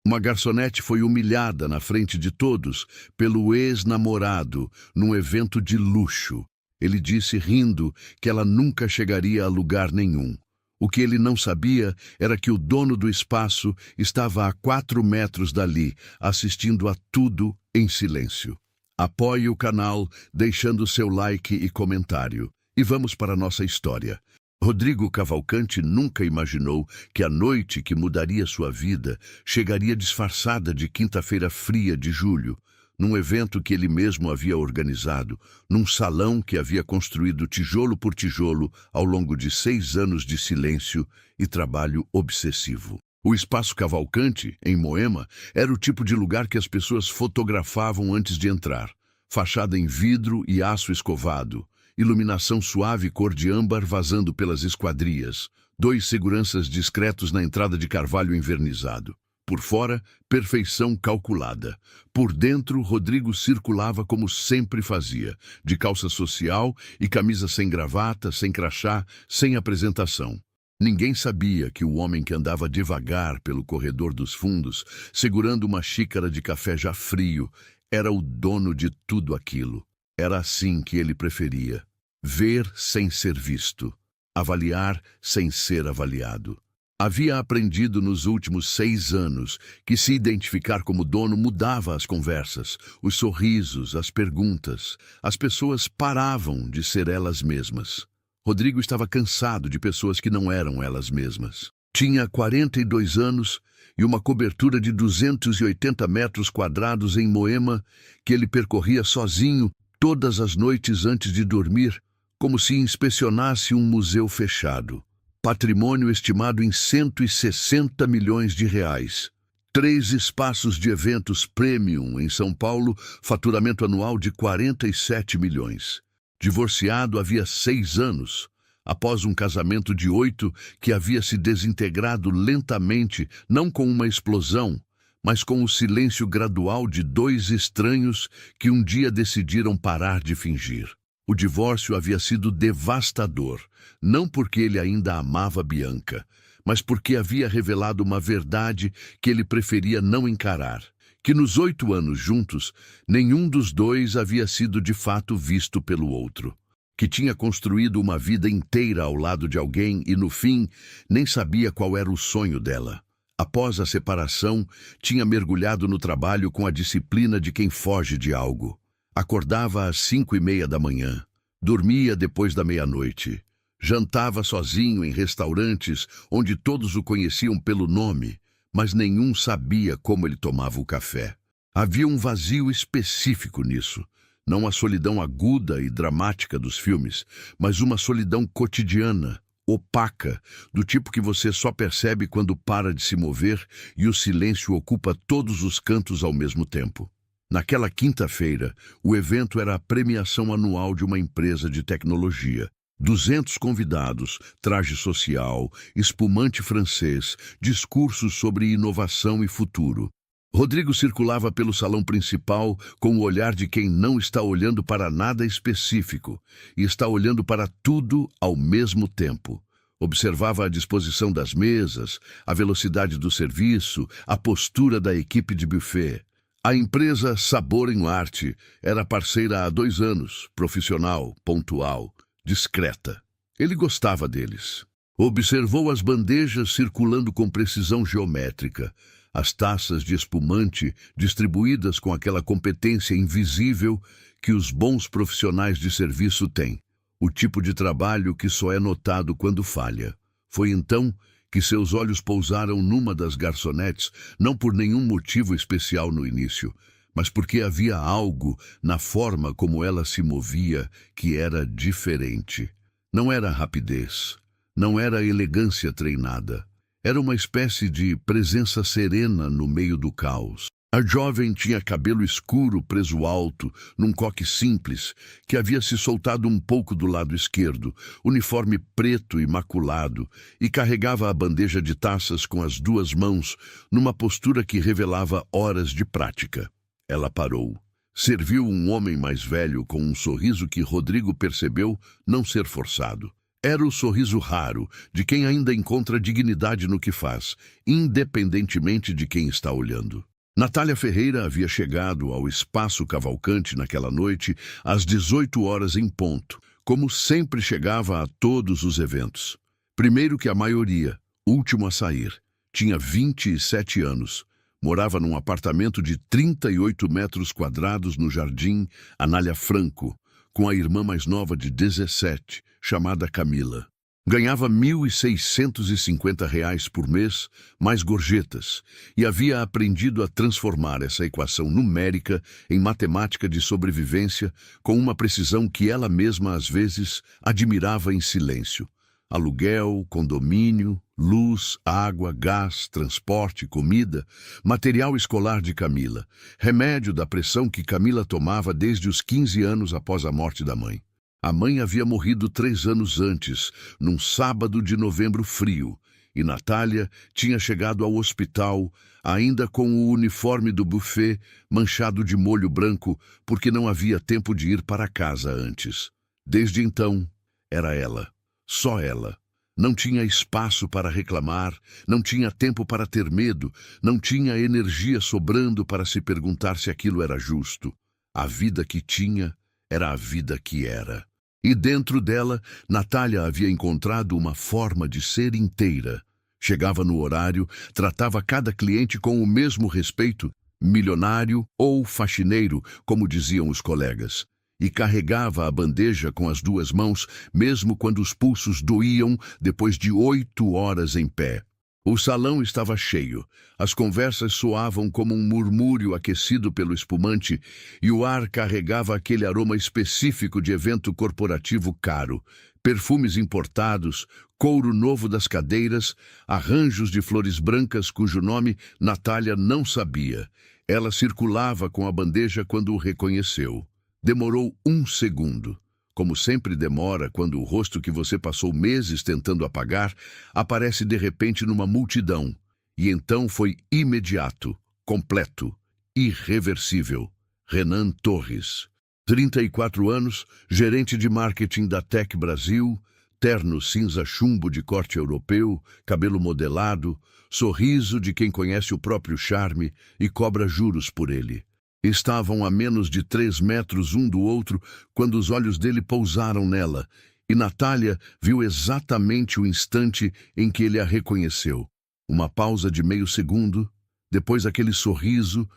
Uma garçonete foi humilhada na frente de todos pelo ex-namorado num evento de luxo. Ele disse, rindo, que ela nunca chegaria a lugar nenhum. O que ele não sabia era que o dono do espaço estava a 4 metros dali, assistindo a tudo em silêncio. Apoie o canal deixando seu like e comentário. E vamos para a nossa história. Rodrigo Cavalcante nunca imaginou que a noite que mudaria sua vida chegaria disfarçada de quinta-feira fria de julho, num evento que ele mesmo havia organizado, num salão que havia construído tijolo por tijolo ao longo de 6 anos de silêncio e trabalho obsessivo. O Espaço Cavalcante, em Moema, era o tipo de lugar que as pessoas fotografavam antes de entrar. Fachada em vidro e aço escovado, iluminação suave cor de âmbar vazando pelas esquadrias, 2 seguranças discretos na entrada de carvalho envernizado. Por fora, perfeição calculada. Por dentro, Rodrigo circulava como sempre fazia, de calça social e camisa sem gravata, sem crachá, sem apresentação. Ninguém sabia que o homem que andava devagar pelo corredor dos fundos, segurando uma xícara de café já frio, era o dono de tudo aquilo. Era assim que ele preferia. Ver sem ser visto. Avaliar sem ser avaliado. Havia aprendido nos últimos 6 anos que se identificar como dono mudava as conversas, os sorrisos, as perguntas. As pessoas paravam de ser elas mesmas. Rodrigo estava cansado de pessoas que não eram elas mesmas. Tinha 42 anos e uma cobertura de 280 metros quadrados em Moema que ele percorria sozinho todas as noites antes de dormir, como se inspecionasse um museu fechado. Patrimônio estimado em 160 milhões de reais. 3 espaços de eventos premium em São Paulo, faturamento anual de 47 milhões. Divorciado havia 6 anos, após um casamento de 8 que havia se desintegrado lentamente, não com uma explosão, mas com o silêncio gradual de 2 estranhos que um dia decidiram parar de fingir. O divórcio havia sido devastador, não porque ele ainda amava Bianca, mas porque havia revelado uma verdade que ele preferia não encarar, que nos 8 anos juntos, nenhum dos dois havia sido de fato visto pelo outro, que tinha construído uma vida inteira ao lado de alguém e, no fim, nem sabia qual era o sonho dela. Após a separação, tinha mergulhado no trabalho com a disciplina de quem foge de algo. Acordava às 5:30 da manhã, dormia depois da meia-noite, jantava sozinho em restaurantes onde todos o conheciam pelo nome, mas nenhum sabia como ele tomava o café. Havia um vazio específico nisso, não a solidão aguda e dramática dos filmes, mas uma solidão cotidiana, opaca, do tipo que você só percebe quando para de se mover e o silêncio ocupa todos os cantos ao mesmo tempo. Naquela quinta-feira, o evento era a premiação anual de uma empresa de tecnologia. 200 convidados, traje social, espumante francês, discursos sobre inovação e futuro. Rodrigo circulava pelo salão principal com o olhar de quem não está olhando para nada específico e está olhando para tudo ao mesmo tempo. Observava a disposição das mesas, a velocidade do serviço, a postura da equipe de buffet. A empresa Sabor em Arte era parceira há 2 anos, profissional, pontual, discreta. Ele gostava deles. Observou as bandejas circulando com precisão geométrica, as taças de espumante distribuídas com aquela competência invisível que os bons profissionais de serviço têm, o tipo de trabalho que só é notado quando falha. Foi então que seus olhos pousaram numa das garçonetes, não por nenhum motivo especial no início, mas porque havia algo na forma como ela se movia que era diferente. Não era rapidez, não era elegância treinada. Era uma espécie de presença serena no meio do caos. A jovem tinha cabelo escuro preso alto, num coque simples, que havia se soltado um pouco do lado esquerdo, uniforme preto imaculado, e carregava a bandeja de taças com as 2 mãos, numa postura que revelava horas de prática. Ela parou. Serviu um homem mais velho com um sorriso que Rodrigo percebeu não ser forçado. Era o sorriso raro de quem ainda encontra dignidade no que faz, independentemente de quem está olhando. Natália Ferreira havia chegado ao Espaço Cavalcante naquela noite às 18 horas em ponto, como sempre chegava a todos os eventos. Primeiro que a maioria, último a sair. Tinha 27 anos. Morava num apartamento de 38 metros quadrados no Jardim Anália Franco, com a irmã mais nova de 17, chamada Camila. Ganhava R$ 1.650 por mês, mais gorjetas, e havia aprendido a transformar essa equação numérica em matemática de sobrevivência com uma precisão que ela mesma às vezes admirava em silêncio. Aluguel, condomínio, luz, água, gás, transporte, comida, material escolar de Camila, remédio da pressão que Camila tomava desde os 15 anos após a morte da mãe. A mãe havia morrido 3 anos antes, num sábado de novembro frio, e Natália tinha chegado ao hospital ainda com o uniforme do buffet manchado de molho branco porque não havia tempo de ir para casa antes. Desde então, era ela. Só ela. Não tinha espaço para reclamar, não tinha tempo para ter medo, não tinha energia sobrando para se perguntar se aquilo era justo. A vida que tinha era a vida que era. E dentro dela, Natália havia encontrado uma forma de ser inteira. Chegava no horário, tratava cada cliente com o mesmo respeito, milionário ou faxineiro, como diziam os colegas. E carregava a bandeja com as 2 mãos, mesmo quando os pulsos doíam depois de 8 horas em pé. O salão estava cheio, as conversas soavam como um murmúrio aquecido pelo espumante e o ar carregava aquele aroma específico de evento corporativo caro, perfumes importados, couro novo das cadeiras, arranjos de flores brancas cujo nome Natália não sabia. Ela circulava com a bandeja quando o reconheceu. Demorou 1 segundo. Como sempre demora quando o rosto que você passou meses tentando apagar aparece de repente numa multidão. E então foi imediato, completo, irreversível. Renan Torres. 34 anos, gerente de marketing da Tech Brasil, terno cinza chumbo de corte europeu, cabelo modelado, sorriso de quem conhece o próprio charme e cobra juros por ele. Estavam a menos de 3 metros um do outro quando os olhos dele pousaram nela, e Natália viu exatamente o instante em que ele a reconheceu. Uma pausa de meio segundo, depois aquele sorriso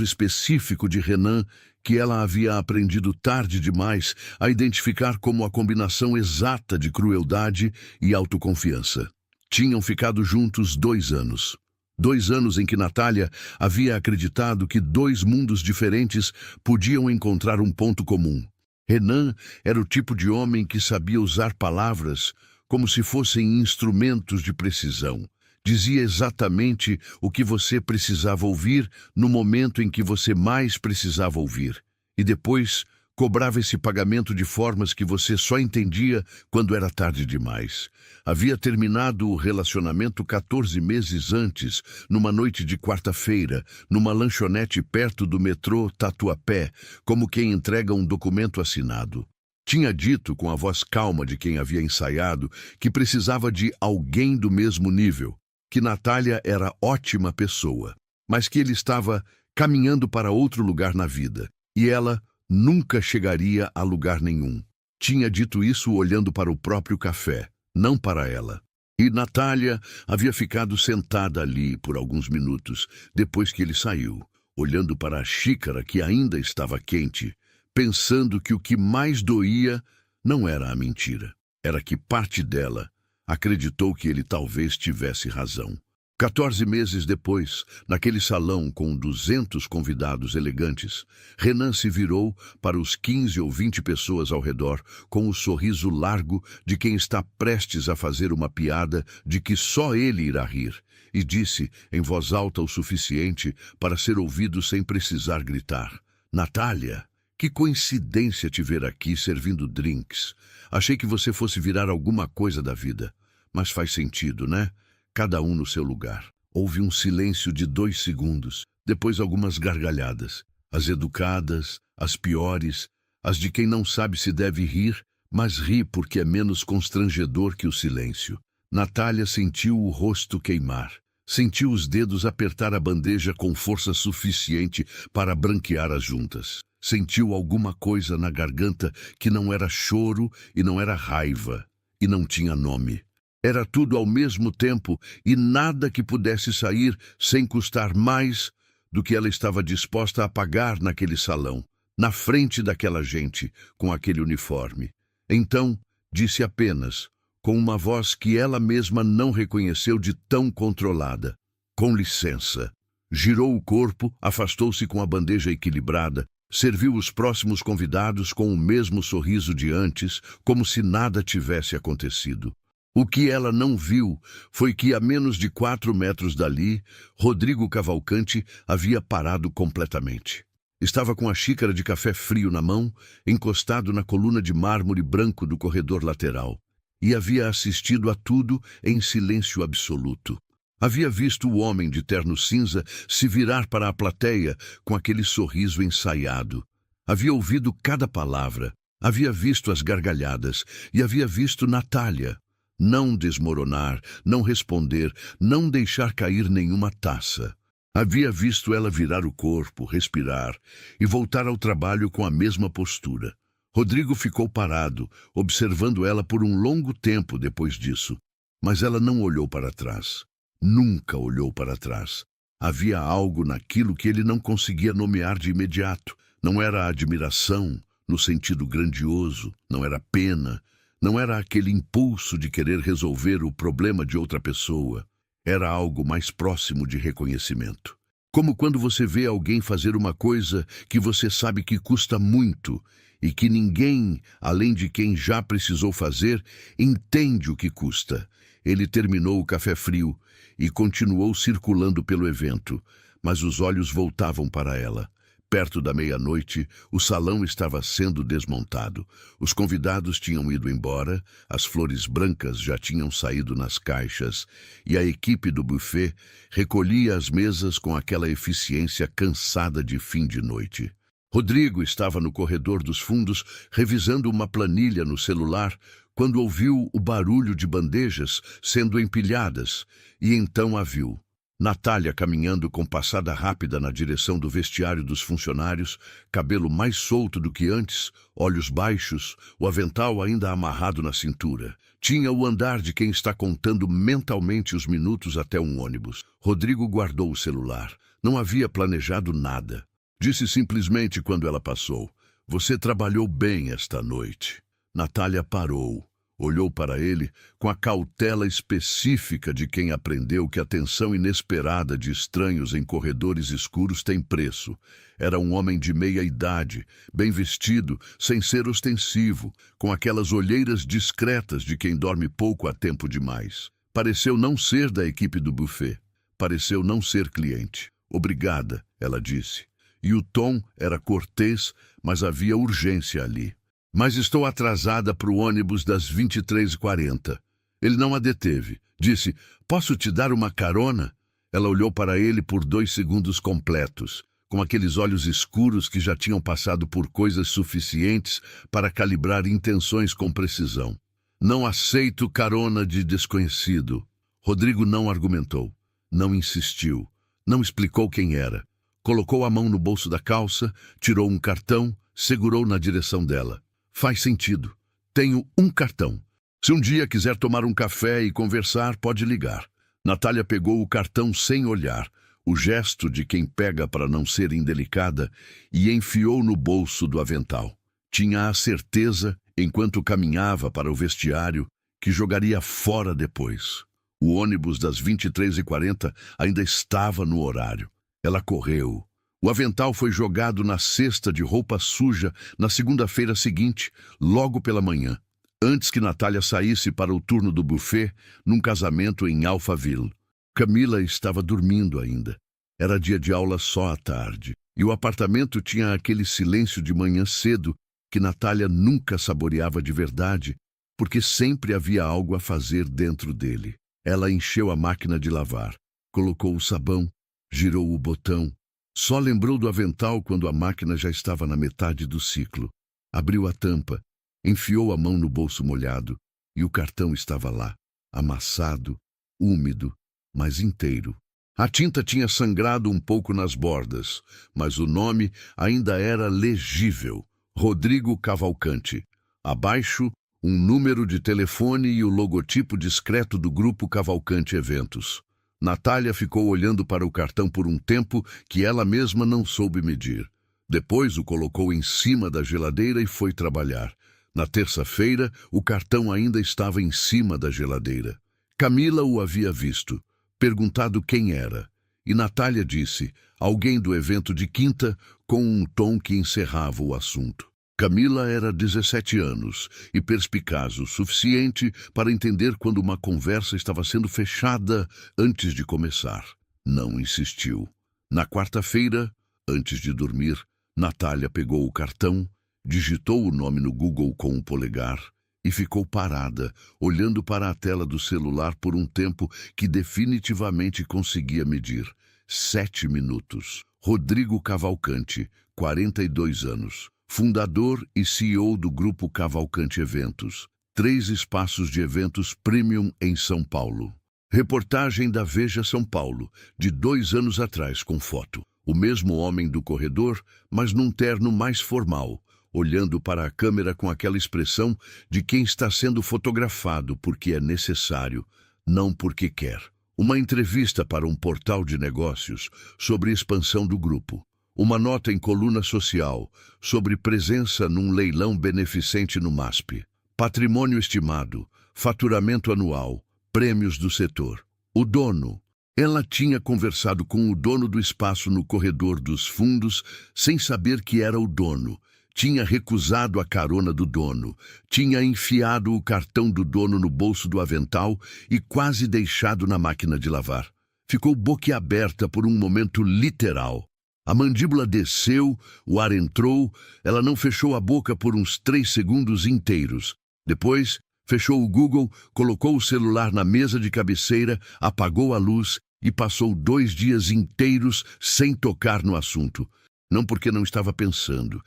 específico de Renan que ela havia aprendido tarde demais a identificar como a combinação exata de crueldade e autoconfiança. Tinham ficado juntos 2 anos. 2 anos em que Natália havia acreditado que 2 mundos diferentes podiam encontrar um ponto comum. Renan era o tipo de homem que sabia usar palavras como se fossem instrumentos de precisão. Dizia exatamente o que você precisava ouvir no momento em que você mais precisava ouvir. E depois cobrava esse pagamento de formas que você só entendia quando era tarde demais. Havia terminado o relacionamento 14 meses antes, numa noite de quarta-feira, numa lanchonete perto do metrô Tatuapé, como quem entrega um documento assinado. Tinha dito com a voz calma de quem havia ensaiado que precisava de alguém do mesmo nível, que Natália era ótima pessoa, mas que ele estava caminhando para outro lugar na vida, e ela nunca chegaria a lugar nenhum. Tinha dito isso olhando para o próprio café, não para ela. E Natália havia ficado sentada ali por alguns minutos, depois que ele saiu, olhando para a xícara que ainda estava quente, pensando que o que mais doía não era a mentira, era que parte dela acreditou que ele talvez tivesse razão. 14 meses depois, naquele salão com 200 convidados elegantes, Renan se virou para os 15 ou 20 pessoas ao redor com o sorriso largo de quem está prestes a fazer uma piada de que só ele irá rir, e disse em voz alta o suficiente para ser ouvido sem precisar gritar: "Natália, que coincidência te ver aqui servindo drinks. Achei que você fosse virar alguma coisa da vida. Mas faz sentido, né? Cada um no seu lugar." Houve um silêncio de 2 segundos, depois algumas gargalhadas. As educadas, as piores, as de quem não sabe se deve rir, mas ri porque é menos constrangedor que o silêncio. Natália sentiu o rosto queimar. Sentiu os dedos apertar a bandeja com força suficiente para branquear as juntas. Sentiu alguma coisa na garganta que não era choro e não era raiva, e não tinha nome. Era tudo ao mesmo tempo e nada que pudesse sair sem custar mais do que ela estava disposta a pagar naquele salão, na frente daquela gente, com aquele uniforme. Então, disse apenas, com uma voz que ela mesma não reconheceu de tão controlada: "Com licença." Girou o corpo, afastou-se com a bandeja equilibrada, serviu os próximos convidados com o mesmo sorriso de antes, como se nada tivesse acontecido. O que ela não viu foi que, a menos de 4 metros dali, Rodrigo Cavalcanti havia parado completamente. Estava com a xícara de café frio na mão, encostado na coluna de mármore branco do corredor lateral, e havia assistido a tudo em silêncio absoluto. Havia visto o homem de terno cinza se virar para a plateia com aquele sorriso ensaiado. Havia ouvido cada palavra, havia visto as gargalhadas e havia visto Natália não desmoronar, não responder, não deixar cair nenhuma taça. Havia visto ela virar o corpo, respirar e voltar ao trabalho com a mesma postura. Rodrigo ficou parado, observando ela por um longo tempo depois disso, mas ela não olhou para trás. Nunca olhou para trás. Havia algo naquilo que ele não conseguia nomear de imediato. Não era admiração, no sentido grandioso, não era pena, não era aquele impulso de querer resolver o problema de outra pessoa. Era algo mais próximo de reconhecimento. Como quando você vê alguém fazer uma coisa que você sabe que custa muito e que ninguém, além de quem já precisou fazer, entende o que custa. Ele terminou o café frio e continuou circulando pelo evento, mas os olhos voltavam para ela. Perto da meia-noite, o salão estava sendo desmontado. Os convidados tinham ido embora, as flores brancas já tinham saído nas caixas e a equipe do buffet recolhia as mesas com aquela eficiência cansada de fim de noite. Rodrigo estava no corredor dos fundos revisando uma planilha no celular quando ouviu o barulho de bandejas sendo empilhadas e então a viu. Natália caminhando com passada rápida na direção do vestiário dos funcionários, cabelo mais solto do que antes, olhos baixos, o avental ainda amarrado na cintura. Tinha o andar de quem está contando mentalmente os minutos até um ônibus. Rodrigo guardou o celular. Não havia planejado nada. Disse simplesmente quando ela passou: "Você trabalhou bem esta noite." Natália parou. Olhou para ele com a cautela específica de quem aprendeu que a atenção inesperada de estranhos em corredores escuros tem preço. Era um homem de meia idade, bem vestido, sem ser ostensivo, com aquelas olheiras discretas de quem dorme pouco há tempo demais. Pareceu não ser da equipe do buffet. Pareceu não ser cliente. "Obrigada," ela disse. E o tom era cortês, mas havia urgência ali. "Mas estou atrasada para o ônibus das 23h40. Ele não a deteve. Disse: "Posso te dar uma carona?" Ela olhou para ele por 2 segundos completos, com aqueles olhos escuros que já tinham passado por coisas suficientes para calibrar intenções com precisão. "Não aceito carona de desconhecido." Rodrigo não argumentou, não insistiu, não explicou quem era. Colocou a mão no bolso da calça, tirou um cartão, segurou na direção dela. "Faz sentido. Tenho um cartão. Se um dia quiser tomar um café e conversar, pode ligar." Natália pegou o cartão sem olhar, o gesto de quem pega para não ser indelicada, e enfiou no bolso do avental. Tinha a certeza, enquanto caminhava para o vestiário, que jogaria fora depois. O ônibus das 23h40 ainda estava no horário. Ela correu. O avental foi jogado na cesta de roupa suja na segunda-feira seguinte, logo pela manhã, antes que Natália saísse para o turno do buffet num casamento em Alphaville. Camila estava dormindo ainda. Era dia de aula só à tarde, e o apartamento tinha aquele silêncio de manhã cedo que Natália nunca saboreava de verdade, porque sempre havia algo a fazer dentro dele. Ela encheu a máquina de lavar, colocou o sabão, girou o botão. Só lembrou do avental quando a máquina já estava na metade do ciclo. Abriu a tampa, Enfiou a mão no bolso molhado e o cartão estava lá, amassado, úmido, mas inteiro. A tinta tinha sangrado um pouco nas bordas, mas o nome ainda era legível: Rodrigo Cavalcante. Abaixo, um número de telefone e o logotipo discreto do grupo Cavalcante Eventos. Natália ficou olhando para o cartão por um tempo que ela mesma não soube medir. Depois o colocou em cima da geladeira e foi trabalhar. Na terça-feira, o cartão ainda estava em cima da geladeira. Camila o havia visto, perguntado quem era, e Natália disse: alguém do evento de quinta, com um tom que encerrava o assunto. Camila era 17 anos e perspicaz o suficiente para entender quando uma conversa estava sendo fechada antes de começar. Não insistiu. Na quarta-feira, antes de dormir, Natália pegou o cartão, digitou o nome no Google com o polegar e ficou parada, olhando para a tela do celular por um tempo que definitivamente conseguia medir. 7 minutos. Rodrigo Cavalcante, 42 anos. Fundador e CEO do Grupo Cavalcante Eventos. 3 espaços de eventos premium em São Paulo. Reportagem da Veja São Paulo, de 2 anos atrás, com foto. O mesmo homem do corredor, mas num terno mais formal, olhando para a câmera com aquela expressão de quem está sendo fotografado porque é necessário, não porque quer. Uma entrevista para um portal de negócios sobre expansão do grupo. Uma nota em coluna social sobre presença num leilão beneficente no MASP. Patrimônio estimado, faturamento anual, prêmios do setor. O dono. Ela tinha conversado com o dono do espaço no corredor dos fundos sem saber que era o dono. Tinha recusado a carona do dono, tinha enfiado o cartão do dono no bolso do avental e quase deixado na máquina de lavar. Ficou boquiaberta por um momento literal. A mandíbula desceu, o ar entrou, ela não fechou a boca por uns 3 segundos inteiros. Depois, fechou o Google, colocou o celular na mesa de cabeceira, apagou a luz e passou 2 dias inteiros sem tocar no assunto. Não porque não estava pensando,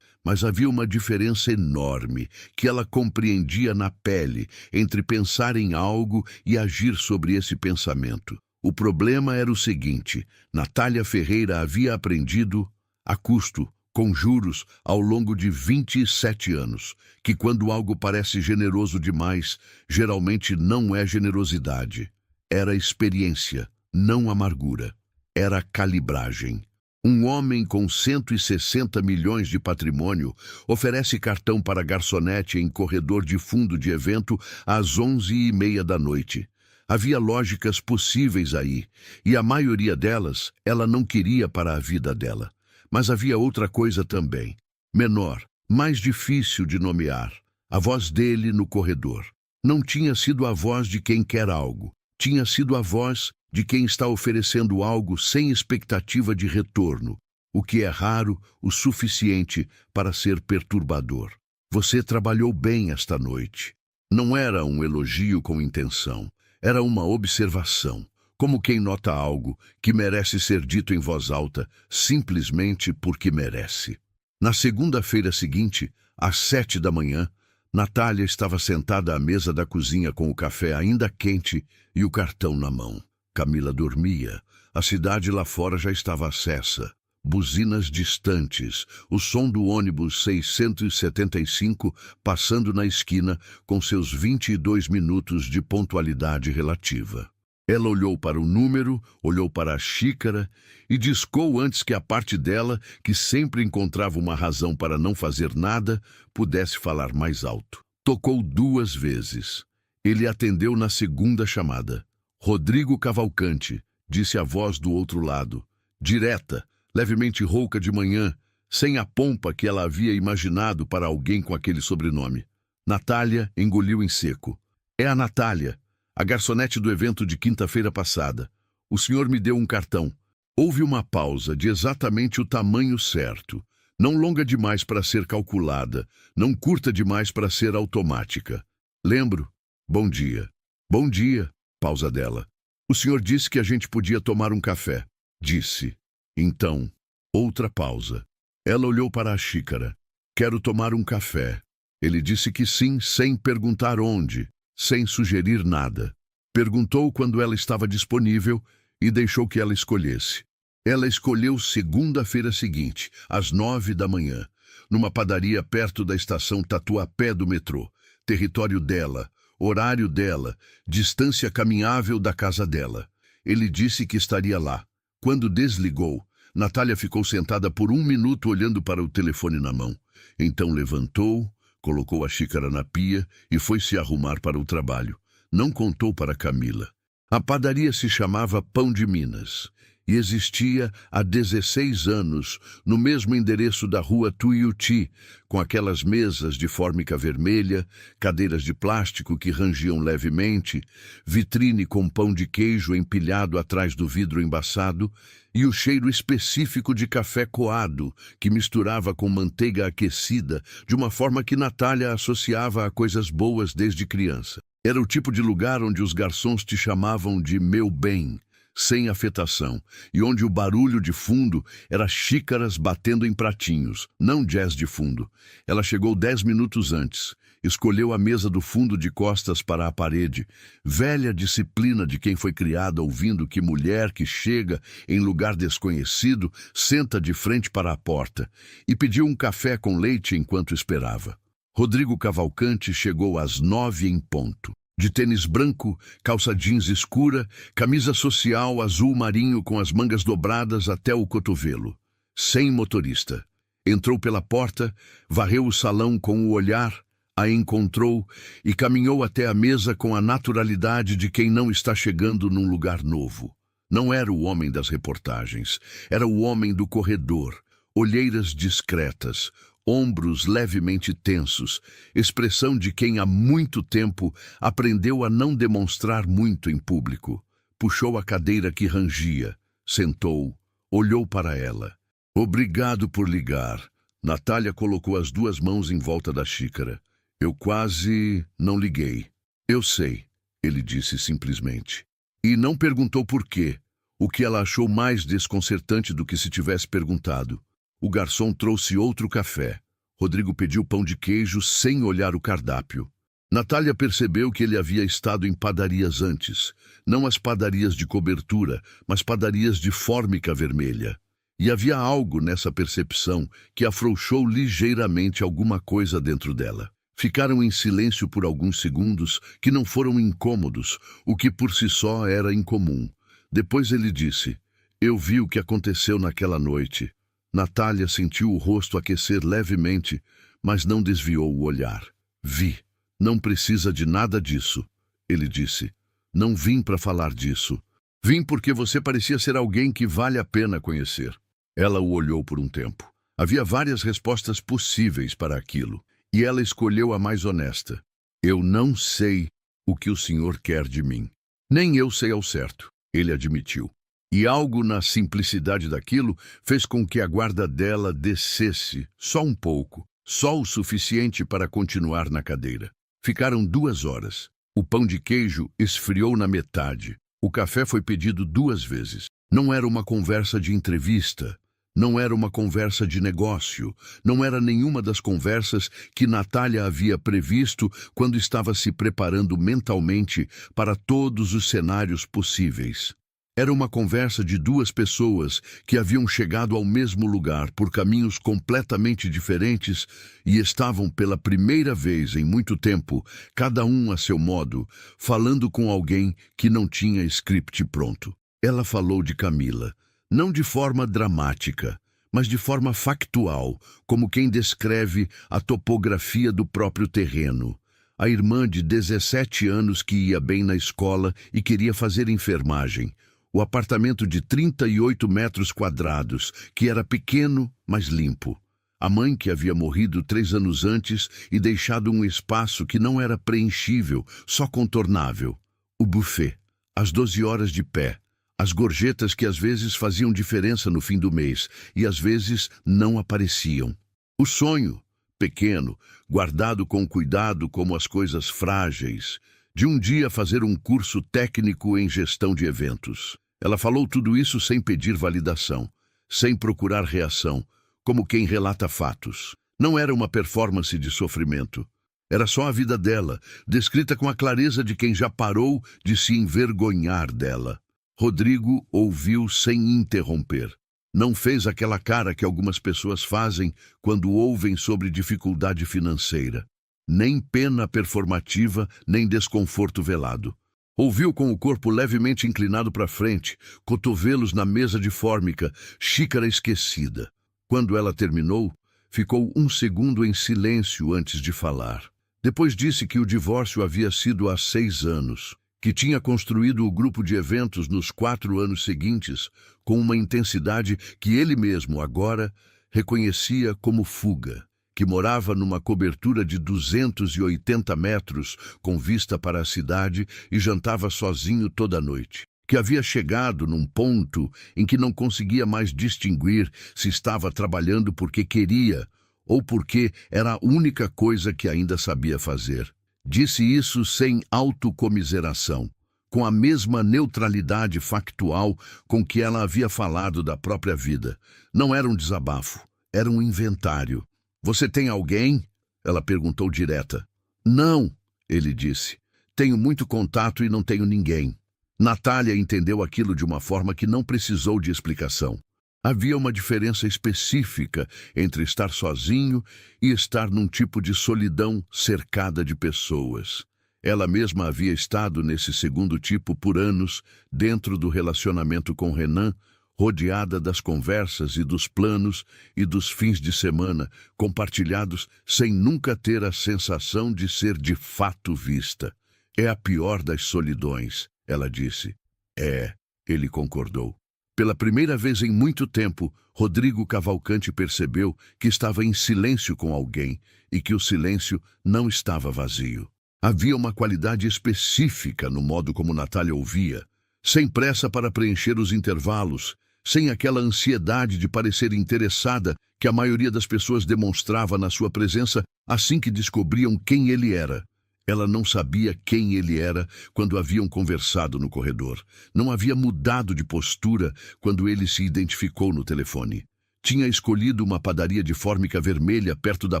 mas havia uma diferença enorme que ela compreendia na pele entre pensar em algo e agir sobre esse pensamento. O problema era o seguinte: Natália Ferreira havia aprendido, a custo, com juros, ao longo de 27 anos, que quando algo parece generoso demais, geralmente não é generosidade. Era experiência, não amargura. Era calibragem. Um homem com 160 milhões de patrimônio oferece cartão para garçonete em corredor de fundo de evento às 11h30 da noite. Havia lógicas possíveis aí, e a maioria delas ela não queria para a vida dela. Mas havia outra coisa também, menor, mais difícil de nomear: a voz dele no corredor. Não tinha sido a voz de quem quer algo, tinha sido a voz de quem está oferecendo algo sem expectativa de retorno, o que é raro o suficiente para ser perturbador. Você trabalhou bem esta noite. Não era um elogio com intenção. Era uma observação, como quem nota algo que merece ser dito em voz alta, simplesmente porque merece. Na segunda-feira seguinte, às 7 da manhã, Natália estava sentada à mesa da cozinha com o café ainda quente e o cartão na mão. Camila dormia. A cidade lá fora já estava acessa. Buzinas distantes, o som do ônibus 675 passando na esquina com seus 22 minutos de pontualidade relativa. Ela olhou para o número, olhou para a xícara e discou antes que a parte dela, que sempre encontrava uma razão para não fazer nada, pudesse falar mais alto. Tocou 2 vezes. Ele atendeu na segunda chamada. Rodrigo Cavalcante, disse a voz do outro lado, direta, levemente rouca de manhã, sem a pompa que ela havia imaginado para alguém com aquele sobrenome. Natália engoliu em seco. É a Natália, a garçonete do evento de quinta-feira passada. O senhor me deu um cartão. Houve uma pausa de exatamente o tamanho certo. Não longa demais para ser calculada, não curta demais para ser automática. Lembro. Bom dia. Bom dia. Pausa dela. O senhor disse que a gente podia tomar um café. Disse. Então, outra pausa. Ela olhou para a xícara. Quero tomar um café. Ele disse que sim, sem perguntar onde, sem sugerir nada. Perguntou quando ela estava disponível e deixou que ela escolhesse. Ela escolheu segunda-feira seguinte, às 9 da manhã, numa padaria perto da estação Tatuapé do metrô. Território dela, horário dela, distância caminhável da casa dela. Ele disse que estaria lá. Quando desligou, Natália ficou sentada por 1 minuto olhando para o telefone na mão. Então levantou, colocou a xícara na pia e foi se arrumar para o trabalho. Não contou para Camila. A padaria se chamava Pão de Minas e existia há 16 anos, no mesmo endereço da rua Tuiuti, com aquelas mesas de fórmica vermelha, cadeiras de plástico que rangiam levemente, vitrine com pão de queijo empilhado atrás do vidro embaçado e o cheiro específico de café coado, que misturava com manteiga aquecida, de uma forma que Natália associava a coisas boas desde criança. Era o tipo de lugar onde os garçons te chamavam de meu bem, sem afetação, e onde o barulho de fundo era xícaras batendo em pratinhos, não jazz de fundo. Ela chegou 10 minutos antes, escolheu a mesa do fundo de costas para a parede, velha disciplina de quem foi criada ouvindo que mulher que chega em lugar desconhecido senta de frente para a porta, e pediu um café com leite enquanto esperava. Rodrigo Cavalcante chegou às 9 em ponto. De tênis branco, calça jeans escura, camisa social azul marinho com as mangas dobradas até o cotovelo. Sem motorista. Entrou pela porta, varreu o salão com o olhar, a encontrou e caminhou até a mesa com a naturalidade de quem não está chegando num lugar novo. Não era o homem das reportagens, era o homem do corredor, olheiras discretas, ombros levemente tensos, expressão de quem há muito tempo aprendeu a não demonstrar muito em público. Puxou a cadeira que rangia, sentou, olhou para ela. Obrigado por ligar. Natália colocou as 2 mãos em volta da xícara. Eu quase não liguei. Eu sei, ele disse simplesmente. E não perguntou por quê, o que ela achou mais desconcertante do que se tivesse perguntado. O garçom trouxe outro café. Rodrigo pediu pão de queijo sem olhar o cardápio. Natália percebeu que ele havia estado em padarias antes. Não as padarias de cobertura, mas padarias de fórmica vermelha. E havia algo nessa percepção que afrouxou ligeiramente alguma coisa dentro dela. Ficaram em silêncio por alguns segundos que não foram incômodos, o que por si só era incomum. Depois ele disse: Eu vi o que aconteceu naquela noite. Natália sentiu o rosto aquecer levemente, mas não desviou o olhar. Vi. Não precisa de nada disso, ele disse. Não vim para falar disso. Vim porque você parecia ser alguém que vale a pena conhecer. Ela o olhou por um tempo. Havia várias respostas possíveis para aquilo, e ela escolheu a mais honesta. Eu não sei o que o senhor quer de mim. Nem eu sei ao certo, ele admitiu. E algo na simplicidade daquilo fez com que a guarda dela descesse só um pouco, só o suficiente para continuar na cadeira. Ficaram 2 horas. O pão de queijo esfriou na metade. O café foi pedido 2 vezes. Não era uma conversa de entrevista, não era uma conversa de negócio, não era nenhuma das conversas que Natália havia previsto quando estava se preparando mentalmente para todos os cenários possíveis. Era uma conversa de 2 pessoas que haviam chegado ao mesmo lugar por caminhos completamente diferentes e estavam pela primeira vez em muito tempo, cada um a seu modo, falando com alguém que não tinha script pronto. Ela falou de Camila, não de forma dramática, mas de forma factual, como quem descreve a topografia do próprio terreno. A irmã de 17 anos que ia bem na escola e queria fazer enfermagem. O apartamento de 38 metros quadrados, que era pequeno, mas limpo. A mãe que havia morrido 3 anos antes e deixado um espaço que não era preenchível, só contornável. O buffet, as 12 horas de pé, as gorjetas que às vezes faziam diferença no fim do mês e às vezes não apareciam. O sonho, pequeno, guardado com cuidado como as coisas frágeis, de um dia fazer um curso técnico em gestão de eventos. Ela falou tudo isso sem pedir validação, sem procurar reação, como quem relata fatos. Não era uma performance de sofrimento. Era só a vida dela, descrita com a clareza de quem já parou de se envergonhar dela. Rodrigo ouviu sem interromper. Não fez aquela cara que algumas pessoas fazem quando ouvem sobre dificuldade financeira. Nem pena performativa, nem desconforto velado. Ouviu com o corpo levemente inclinado para frente, cotovelos na mesa de fórmica, xícara esquecida. Quando ela terminou, ficou um segundo em silêncio antes de falar. Depois disse que o divórcio havia sido há 6 anos, que tinha construído o grupo de eventos nos 4 anos seguintes com uma intensidade que ele mesmo agora reconhecia como fuga, que morava numa cobertura de 280 metros com vista para a cidade e jantava sozinho toda noite, que havia chegado num ponto em que não conseguia mais distinguir se estava trabalhando porque queria ou porque era a única coisa que ainda sabia fazer. Disse isso sem autocomiseração, com a mesma neutralidade factual com que ela havia falado da própria vida. Não era um desabafo, era um inventário. "Você tem alguém?" Ela perguntou direta. "Não", ele disse. "Tenho muito contato e não tenho ninguém." Natália entendeu aquilo de uma forma que não precisou de explicação. Havia uma diferença específica entre estar sozinho e estar num tipo de solidão cercada de pessoas. Ela mesma havia estado nesse segundo tipo por anos, dentro do relacionamento com Renan, rodeada das conversas e dos planos e dos fins de semana, compartilhados sem nunca ter a sensação de ser de fato vista. "É a pior das solidões", ela disse. "É", ele concordou. Pela primeira vez em muito tempo, Rodrigo Cavalcante percebeu que estava em silêncio com alguém e que o silêncio não estava vazio. Havia uma qualidade específica no modo como Natália ouvia, sem pressa para preencher os intervalos, sem aquela ansiedade de parecer interessada que a maioria das pessoas demonstrava na sua presença assim que descobriam quem ele era. Ela não sabia quem ele era quando haviam conversado no corredor. Não havia mudado de postura quando ele se identificou no telefone. Tinha escolhido uma padaria de fórmica vermelha perto da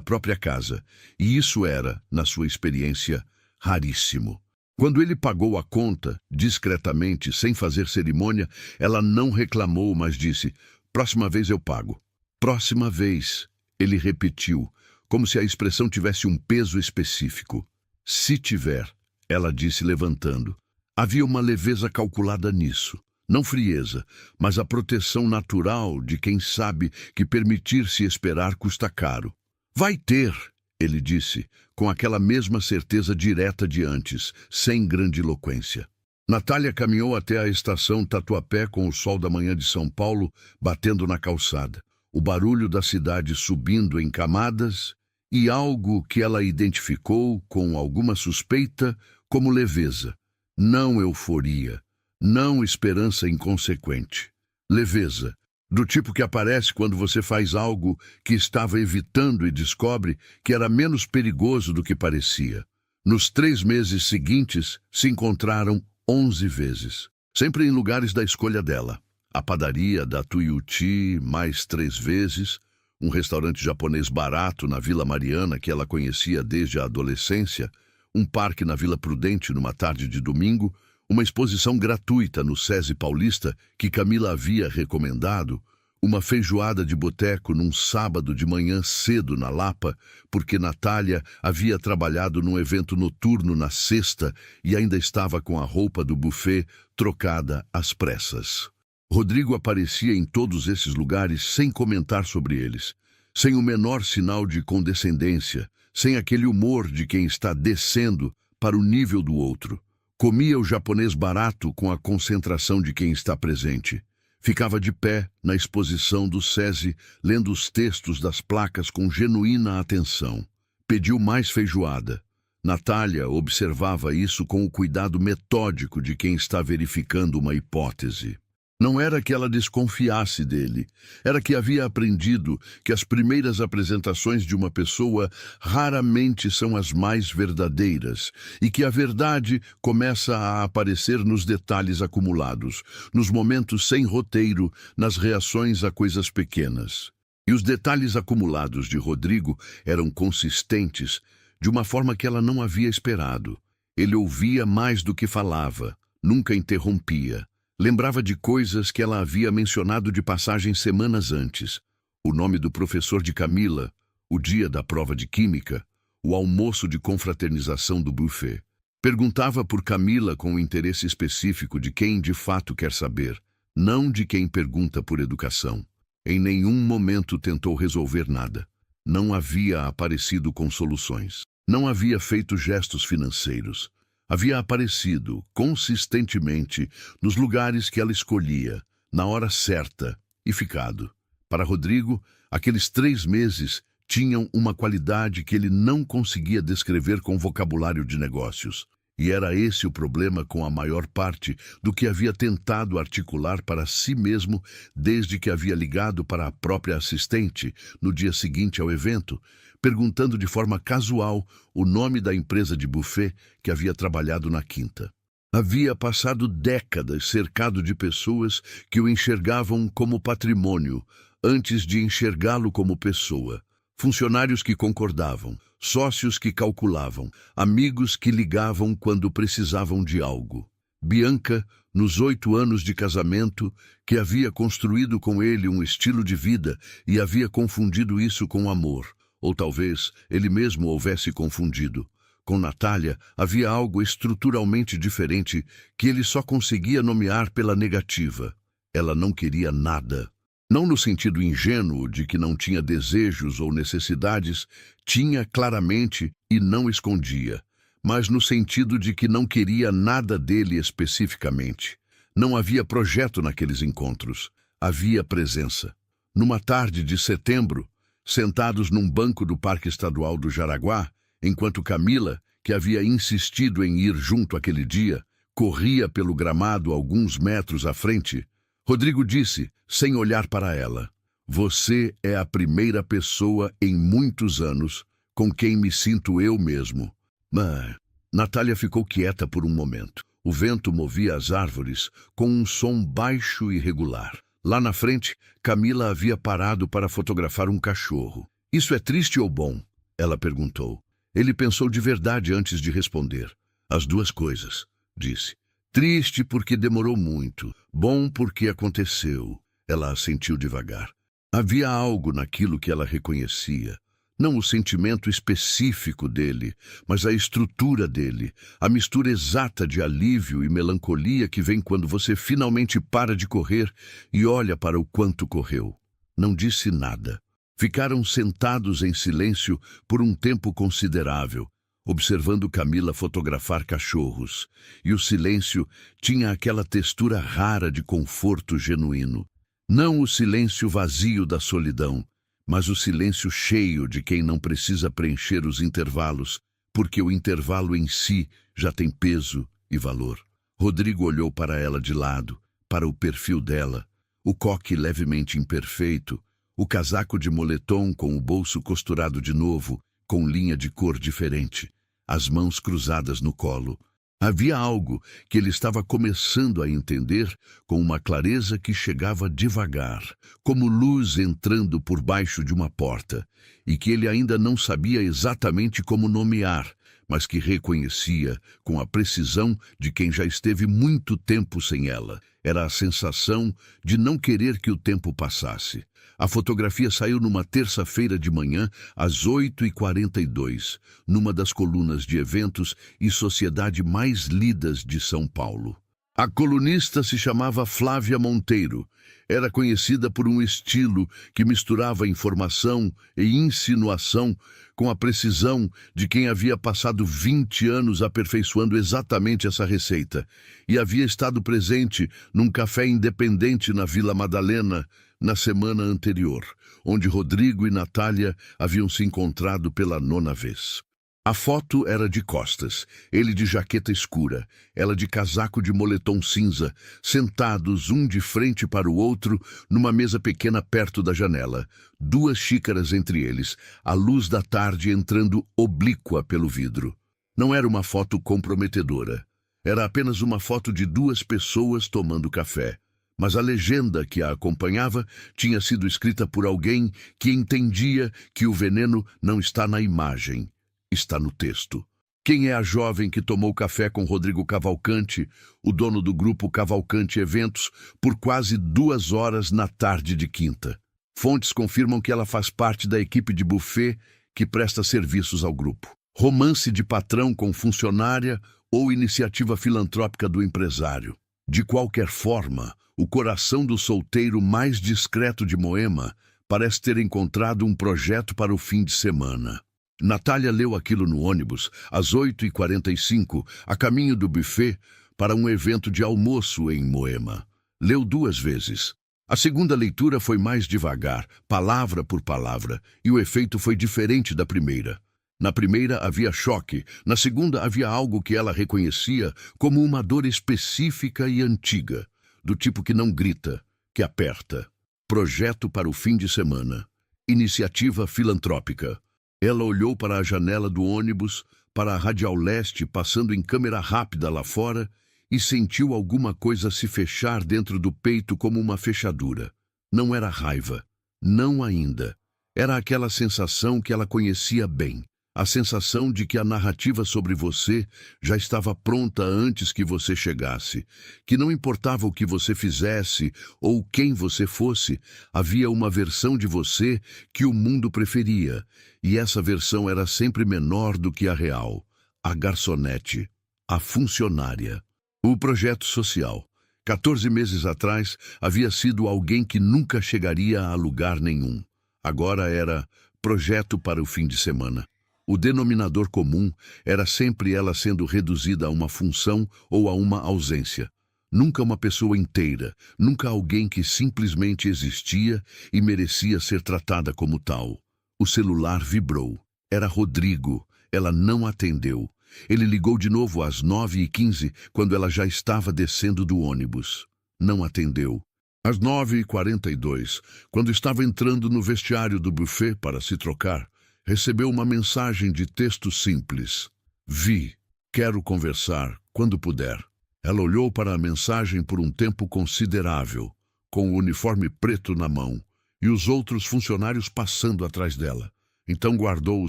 própria casa. E isso era, na sua experiência, raríssimo. Quando ele pagou a conta, discretamente, sem fazer cerimônia, ela não reclamou, mas disse: "Próxima vez eu pago." "Próxima vez", ele repetiu, como se a expressão tivesse um peso específico. "Se tiver", ela disse levantando. Havia uma leveza calculada nisso. Não frieza, mas a proteção natural de quem sabe que permitir-se esperar custa caro. "Vai ter", ele disse, com aquela mesma certeza direta de antes, sem grandiloquência. Natália caminhou até a estação Tatuapé com o sol da manhã de São Paulo batendo na calçada, o barulho da cidade subindo em camadas e algo que ela identificou com alguma suspeita como leveza. Não euforia, não esperança inconsequente. Leveza, do tipo que aparece quando você faz algo que estava evitando e descobre que era menos perigoso do que parecia. Nos 3 meses seguintes, se encontraram 11 vezes, sempre em lugares da escolha dela. A padaria da Tuiuti, mais 3 vezes, um restaurante japonês barato na Vila Mariana que ela conhecia desde a adolescência, um parque na Vila Prudente numa tarde de domingo, uma exposição gratuita no SESI Paulista que Camila havia recomendado, uma feijoada de boteco num sábado de manhã cedo na Lapa, porque Natália havia trabalhado num evento noturno na sexta e ainda estava com a roupa do buffet trocada às pressas. Rodrigo aparecia em todos esses lugares sem comentar sobre eles, sem o menor sinal de condescendência, sem aquele humor de quem está descendo para o nível do outro. Comia o japonês barato com a concentração de quem está presente. Ficava de pé na exposição do SESI, lendo os textos das placas com genuína atenção. Pediu mais feijoada. Natália observava isso com o cuidado metódico de quem está verificando uma hipótese. Não era que ela desconfiasse dele, era que havia aprendido que as primeiras apresentações de uma pessoa raramente são as mais verdadeiras e que a verdade começa a aparecer nos detalhes acumulados, nos momentos sem roteiro, nas reações a coisas pequenas. E os detalhes acumulados de Rodrigo eram consistentes, de uma forma que ela não havia esperado. Ele ouvia mais do que falava, nunca interrompia. Lembrava de coisas que ela havia mencionado de passagem semanas antes. O nome do professor de Camila, o dia da prova de química, o almoço de confraternização do buffet. Perguntava por Camila com um interesse específico de quem de fato quer saber, não de quem pergunta por educação. Em nenhum momento tentou resolver nada. Não havia aparecido com soluções. Não havia feito gestos financeiros. Havia aparecido, consistentemente, nos lugares que ela escolhia, na hora certa, e ficado. Para Rodrigo, aqueles 3 meses tinham uma qualidade que ele não conseguia descrever com vocabulário de negócios. E era esse o problema com a maior parte do que havia tentado articular para si mesmo desde que havia ligado para a própria assistente no dia seguinte ao evento, perguntando de forma casual o nome da empresa de buffet que havia trabalhado na quinta. Havia passado décadas cercado de pessoas que o enxergavam como patrimônio, antes de enxergá-lo como pessoa. Funcionários que concordavam, sócios que calculavam, amigos que ligavam quando precisavam de algo. Bianca, nos 8 anos de casamento, que havia construído com ele um estilo de vida e havia confundido isso com amor, ou talvez ele mesmo houvesse confundido. Com Natália, havia algo estruturalmente diferente que ele só conseguia nomear pela negativa. Ela não queria nada. Não no sentido ingênuo de que não tinha desejos ou necessidades, tinha claramente e não escondia, mas no sentido de que não queria nada dele especificamente. Não havia projeto naqueles encontros, havia presença. Numa tarde de setembro, sentados num banco do Parque Estadual do Jaraguá, enquanto Camila, que havia insistido em ir junto aquele dia, corria pelo gramado alguns metros à frente, Rodrigo disse, sem olhar para ela, "Você é a primeira pessoa em muitos anos com quem me sinto eu mesmo." Mas Natália ficou quieta por um momento. O vento movia as árvores com um som baixo e regular. Lá na frente, Camila havia parado para fotografar um cachorro. "Isso é triste ou bom?" ela perguntou. Ele pensou de verdade antes de responder. "As duas coisas", disse. "Triste porque demorou muito, bom porque aconteceu." Ela assentiu devagar. Havia algo naquilo que ela reconhecia. Não o sentimento específico dele, mas a estrutura dele, a mistura exata de alívio e melancolia que vem quando você finalmente para de correr e olha para o quanto correu. Não disse nada. Ficaram sentados em silêncio por um tempo considerável, observando Camila fotografar cachorros, e o silêncio tinha aquela textura rara de conforto genuíno. Não o silêncio vazio da solidão, mas o silêncio cheio de quem não precisa preencher os intervalos, porque o intervalo em si já tem peso e valor. Rodrigo olhou para ela de lado, para o perfil dela, o coque levemente imperfeito, o casaco de moletom com o bolso costurado de novo, com linha de cor diferente, as mãos cruzadas no colo. Havia algo que ele estava começando a entender com uma clareza que chegava devagar, como luz entrando por baixo de uma porta, e que ele ainda não sabia exatamente como nomear, mas que reconhecia com a precisão de quem já esteve muito tempo sem ela. Era a sensação de não querer que o tempo passasse. A fotografia saiu numa terça-feira de manhã, às 8h42, numa das colunas de eventos e sociedade mais lidas de São Paulo. A colunista se chamava Flávia Monteiro. Era conhecida por um estilo que misturava informação e insinuação com a precisão de quem havia passado 20 anos aperfeiçoando exatamente essa receita e havia estado presente num café independente na Vila Madalena na semana anterior, onde Rodrigo e Natália haviam se encontrado pela 9ª vez. A foto era de costas, ele de jaqueta escura, ela de casaco de moletom cinza, sentados um de frente para o outro numa mesa pequena perto da janela, 2 xícaras entre eles, a luz da tarde entrando oblíqua pelo vidro. Não era uma foto comprometedora. Era apenas uma foto de 2 pessoas tomando café. mas a legenda que a acompanhava tinha sido escrita por alguém que entendia que o veneno não está na imagem, está no texto. Quem é a jovem que tomou café com Rodrigo Cavalcante, o dono do grupo Cavalcante Eventos, por quase 2 horas na tarde de quinta? Fontes confirmam que ela faz parte da equipe de buffet que presta serviços ao grupo. Romance de patrão com funcionária ou iniciativa filantrópica do empresário. De qualquer forma, o coração do solteiro mais discreto de Moema parece ter encontrado um projeto para o fim de semana. Natália leu aquilo no ônibus, às 8h45, a caminho do buffet, para um evento de almoço em Moema. Leu 2 vezes. A segunda leitura foi mais devagar, palavra por palavra, e o efeito foi diferente da primeira. Na primeira havia choque, na segunda havia algo que ela reconhecia como uma dor específica e antiga, do tipo que não grita, que aperta. Projeto para o fim de semana. Iniciativa filantrópica. Ela olhou para a janela do ônibus, para a Radial Leste passando em câmera rápida lá fora e sentiu alguma coisa se fechar dentro do peito como uma fechadura. Não era raiva. Não ainda. Era aquela sensação que ela conhecia bem. A sensação de que a narrativa sobre você já estava pronta antes que você chegasse, que não importava o que você fizesse ou quem você fosse, havia uma versão de você que o mundo preferia, e essa versão era sempre menor do que a real, a garçonete, a funcionária. O projeto social. 14 meses atrás, havia sido alguém que nunca chegaria a lugar nenhum. Agora era projeto para o fim de semana. O denominador comum era sempre ela sendo reduzida a uma função ou a uma ausência. Nunca uma pessoa inteira, nunca alguém que simplesmente existia e merecia ser tratada como tal. O celular vibrou. Era Rodrigo. Ela não atendeu. Ele ligou de novo às 9h15, quando ela já estava descendo do ônibus. Não atendeu. Às 9h42, quando estava entrando no vestiário do buffet para se trocar, recebeu uma mensagem de texto simples. Vi. Quero conversar, quando puder. Ela olhou para a mensagem por um tempo considerável, com o uniforme preto na mão, e os outros funcionários passando atrás dela. Então guardou o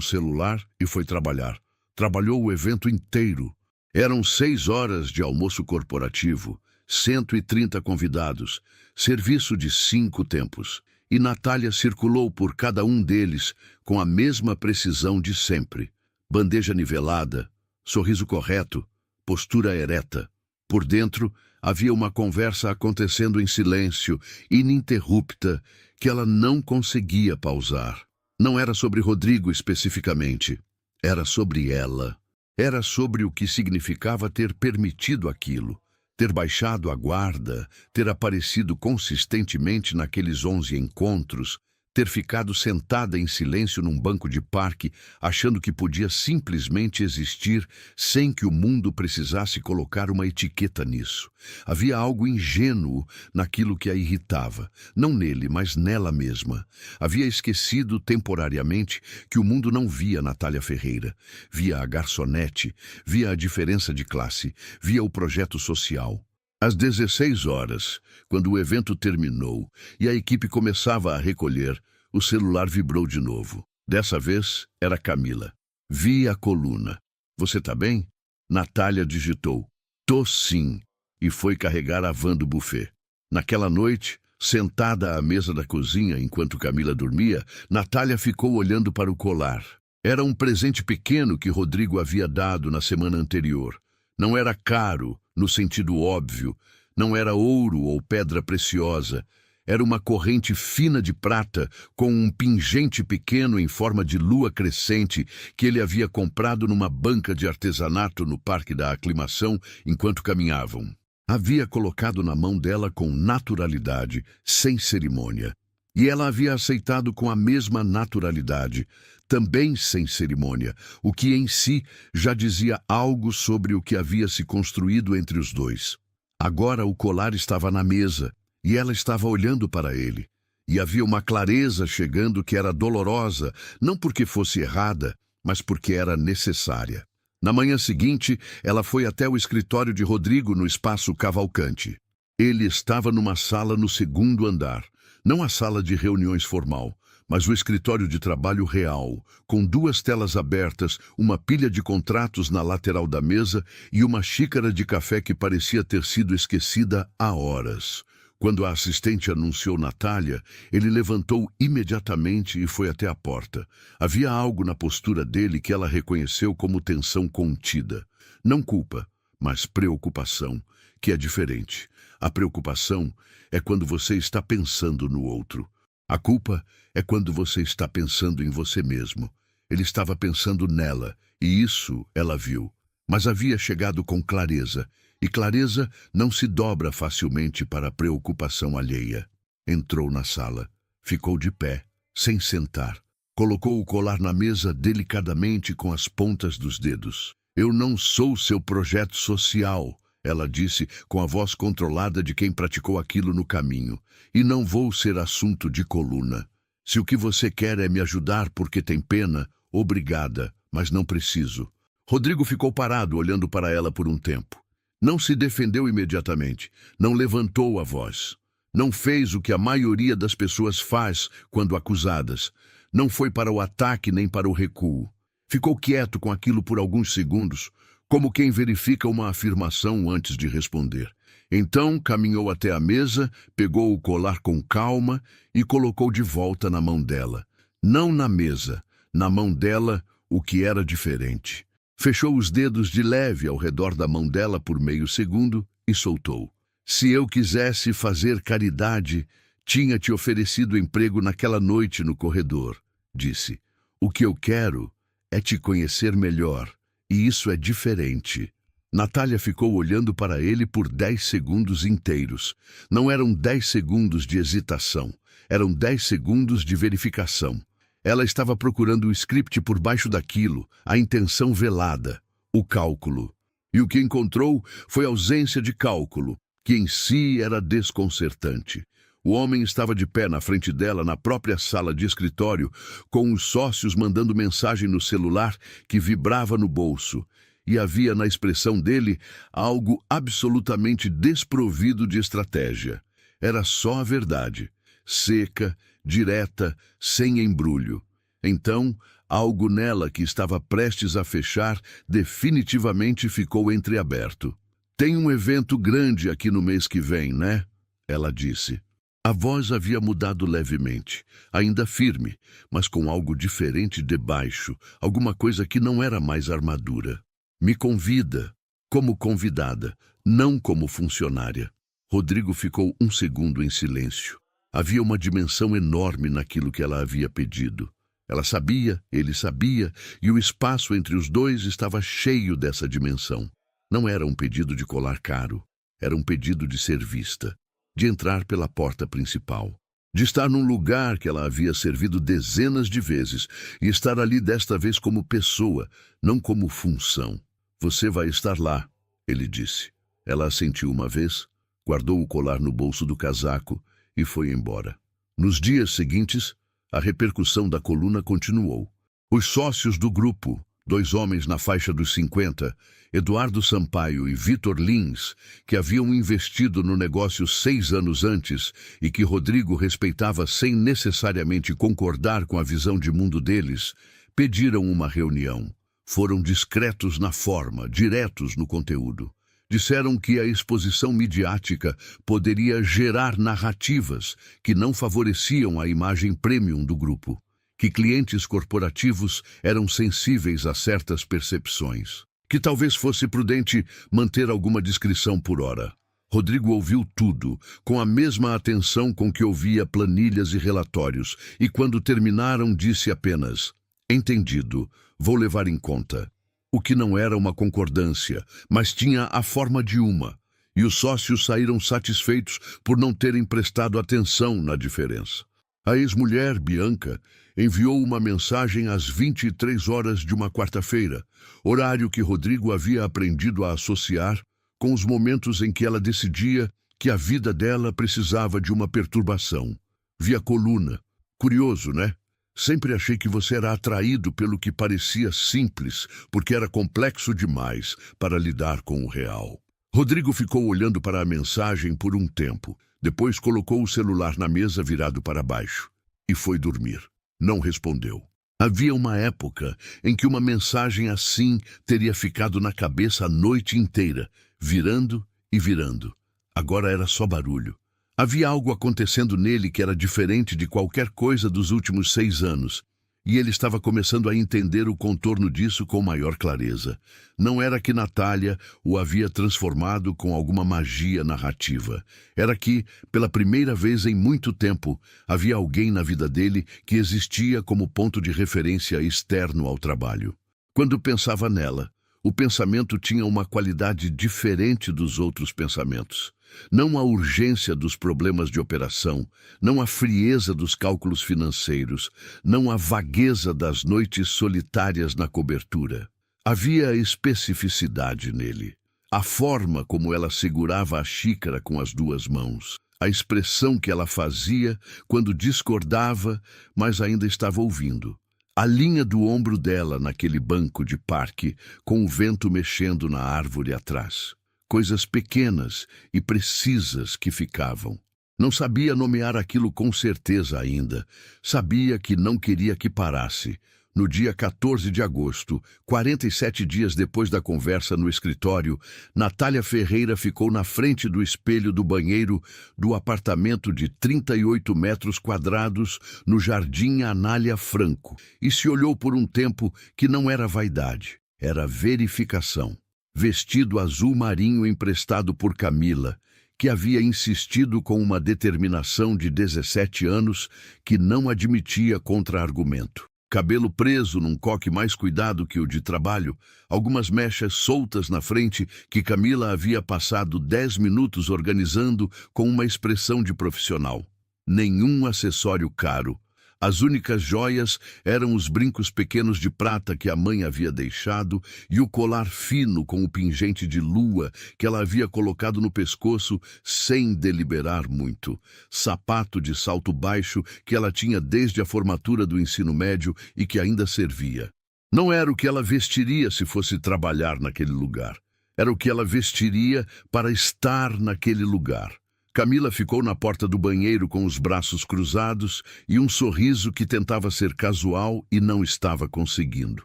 celular e foi trabalhar. Trabalhou o evento inteiro. Eram 6 horas de almoço corporativo, 130 convidados, serviço de 5 tempos. E Natália circulou por cada um deles com a mesma precisão de sempre. Bandeja nivelada, sorriso correto, postura ereta. Por dentro, havia uma conversa acontecendo em silêncio, ininterrupta, que ela não conseguia pausar. Não era sobre Rodrigo especificamente. Era sobre ela. Era sobre o que significava ter permitido aquilo. Ter baixado a guarda, ter aparecido consistentemente naqueles 11 encontros, ter ficado sentada em silêncio num banco de parque, achando que podia simplesmente existir sem que o mundo precisasse colocar uma etiqueta nisso. Havia algo ingênuo naquilo que a irritava, não nele, mas nela mesma. Havia esquecido temporariamente que o mundo não via Natália Ferreira. Via a garçonete, via a diferença de classe, via o projeto social. Às 16 horas, quando o evento terminou e a equipe começava a recolher, o celular vibrou de novo. Dessa vez, era Camila. Vi a coluna. Você tá bem? Natália digitou. Tô sim. E foi carregar a van do buffet. Naquela noite, sentada à mesa da cozinha enquanto Camila dormia, Natália ficou olhando para o colar. Era um presente pequeno que Rodrigo havia dado na semana anterior. Não era caro, no sentido óbvio, não era ouro ou pedra preciosa. Era uma corrente fina de prata com um pingente pequeno em forma de lua crescente que ele havia comprado numa banca de artesanato no Parque da Aclimação enquanto caminhavam. Havia colocado na mão dela com naturalidade, sem cerimônia. E ela havia aceitado com a mesma naturalidade, também sem cerimônia, o que em si já dizia algo sobre o que havia se construído entre os dois. Agora o colar estava na mesa, e ela estava olhando para ele. E havia uma clareza chegando que era dolorosa, não porque fosse errada, mas porque era necessária. Na manhã seguinte, ela foi até o escritório de Rodrigo no Espaço Cavalcante. Ele estava numa sala no segundo andar, não a sala de reuniões formal, mas o escritório de trabalho real, com 2 telas abertas, uma pilha de contratos na lateral da mesa e uma xícara de café que parecia ter sido esquecida há horas. Quando a assistente anunciou Natália, ele levantou imediatamente e foi até a porta. Havia algo na postura dele que ela reconheceu como tensão contida. Não culpa, mas preocupação, que é diferente. A preocupação é quando você está pensando no outro. A culpa é quando você está pensando em você mesmo. Ele estava pensando nela, e isso ela viu. Mas havia chegado com clareza, e clareza não se dobra facilmente para a preocupação alheia. Entrou na sala, ficou de pé, sem sentar. Colocou o colar na mesa delicadamente com as pontas dos dedos. Eu não sou seu projeto social, ela disse com a voz controlada de quem praticou aquilo no caminho. E não vou ser assunto de coluna. Se o que você quer é me ajudar porque tem pena, obrigada, mas não preciso. Rodrigo ficou parado olhando para ela por um tempo. Não se defendeu imediatamente, não levantou a voz. Não fez o que a maioria das pessoas faz quando acusadas. Não foi para o ataque nem para o recuo. Ficou quieto com aquilo por alguns segundos, como quem verifica uma afirmação antes de responder. Então caminhou até a mesa, pegou o colar com calma e colocou de volta na mão dela. Não na mesa, na mão dela, o que era diferente. Fechou os dedos de leve ao redor da mão dela por meio segundo e soltou. Se eu quisesse fazer caridade, tinha te oferecido emprego naquela noite no corredor, disse. O que eu quero é te conhecer melhor, e isso é diferente. Natália ficou olhando para ele por 10 segundos inteiros. Não eram 10 segundos de hesitação, eram 10 segundos de verificação. Ela estava procurando o script por baixo daquilo, a intenção velada, o cálculo. E o que encontrou foi ausência de cálculo, que em si era desconcertante. O homem estava de pé na frente dela, na própria sala de escritório, com os sócios mandando mensagem no celular que vibrava no bolso. E havia na expressão dele algo absolutamente desprovido de estratégia. Era só a verdade, seca, direta, sem embrulho. Então, algo nela que estava prestes a fechar definitivamente ficou entreaberto. Tem um evento grande aqui no mês que vem, né? Ela disse. A voz havia mudado levemente, ainda firme, mas com algo diferente debaixo, alguma coisa que não era mais armadura. Me convida, como convidada, não como funcionária. Rodrigo ficou um segundo em silêncio. Havia uma dimensão enorme naquilo que ela havia pedido. Ela sabia, ele sabia, e o espaço entre os dois estava cheio dessa dimensão. Não era um pedido de colar caro, era um pedido de ser vista, de entrar pela porta principal, de estar num lugar que ela havia servido dezenas de vezes e estar ali desta vez como pessoa, não como função. Você vai estar lá, ele disse. Ela assentiu uma vez, guardou o colar no bolso do casaco e foi embora. Nos dias seguintes, a repercussão da coluna continuou. Os sócios do grupo, 2 homens na faixa dos 50, Eduardo Sampaio e Vitor Lins, que haviam investido no negócio 6 anos antes e que Rodrigo respeitava sem necessariamente concordar com a visão de mundo deles, pediram uma reunião. Foram discretos na forma, diretos no conteúdo. Disseram que a exposição midiática poderia gerar narrativas que não favoreciam a imagem premium do grupo, que clientes corporativos eram sensíveis a certas percepções, que talvez fosse prudente manter alguma discrição por hora. Rodrigo ouviu tudo, com a mesma atenção com que ouvia planilhas e relatórios, e quando terminaram disse apenas, entendido, vou levar em conta. O que não era uma concordância, mas tinha a forma de uma, e os sócios saíram satisfeitos por não terem prestado atenção na diferença. A ex-mulher, Bianca, enviou uma mensagem às 23 horas de uma quarta-feira, horário que Rodrigo havia aprendido a associar com os momentos em que ela decidia que a vida dela precisava de uma perturbação. Via coluna. Curioso, né? Sempre achei que você era atraído pelo que parecia simples, porque era complexo demais para lidar com o real. Rodrigo ficou olhando para a mensagem por um tempo. Depois colocou o celular na mesa virado para baixo e foi dormir. Não respondeu. Havia uma época em que uma mensagem assim teria ficado na cabeça a noite inteira, virando e virando. Agora era só barulho. Havia algo acontecendo nele que era diferente de qualquer coisa dos últimos 6 anos. E ele estava começando a entender o contorno disso com maior clareza. Não era que Natália o havia transformado com alguma magia narrativa. Era que, pela primeira vez em muito tempo, havia alguém na vida dele que existia como ponto de referência externo ao trabalho. Quando pensava nela, o pensamento tinha uma qualidade diferente dos outros pensamentos. Não a urgência dos problemas de operação, não a frieza dos cálculos financeiros, não a vagueza das noites solitárias na cobertura. Havia especificidade nele. A forma como ela segurava a xícara com as 2 mãos, a expressão que ela fazia quando discordava, mas ainda estava ouvindo. A linha do ombro dela naquele banco de parque, com o vento mexendo na árvore atrás. Coisas pequenas e precisas que ficavam. Não sabia nomear aquilo com certeza ainda. Sabia que não queria que parasse. No dia 14 de agosto, 47 dias depois da conversa no escritório, Natália Ferreira ficou na frente do espelho do banheiro do apartamento de 38 metros quadrados no Jardim Anália Franco e se olhou por um tempo que não era vaidade, era verificação. Vestido azul marinho emprestado por Camila, que havia insistido com uma determinação de 17 anos que não admitia contra-argumento. Cabelo preso num coque mais cuidado que o de trabalho, algumas mechas soltas na frente que Camila havia passado 10 minutos organizando com uma expressão de profissional. Nenhum acessório caro. As únicas joias eram os brincos pequenos de prata que a mãe havia deixado e o colar fino com o pingente de lua que ela havia colocado no pescoço sem deliberar muito. Sapato de salto baixo que ela tinha desde a formatura do ensino médio e que ainda servia. Não era o que ela vestiria se fosse trabalhar naquele lugar. Era o que ela vestiria para estar naquele lugar. Camila ficou na porta do banheiro com os braços cruzados e um sorriso que tentava ser casual e não estava conseguindo.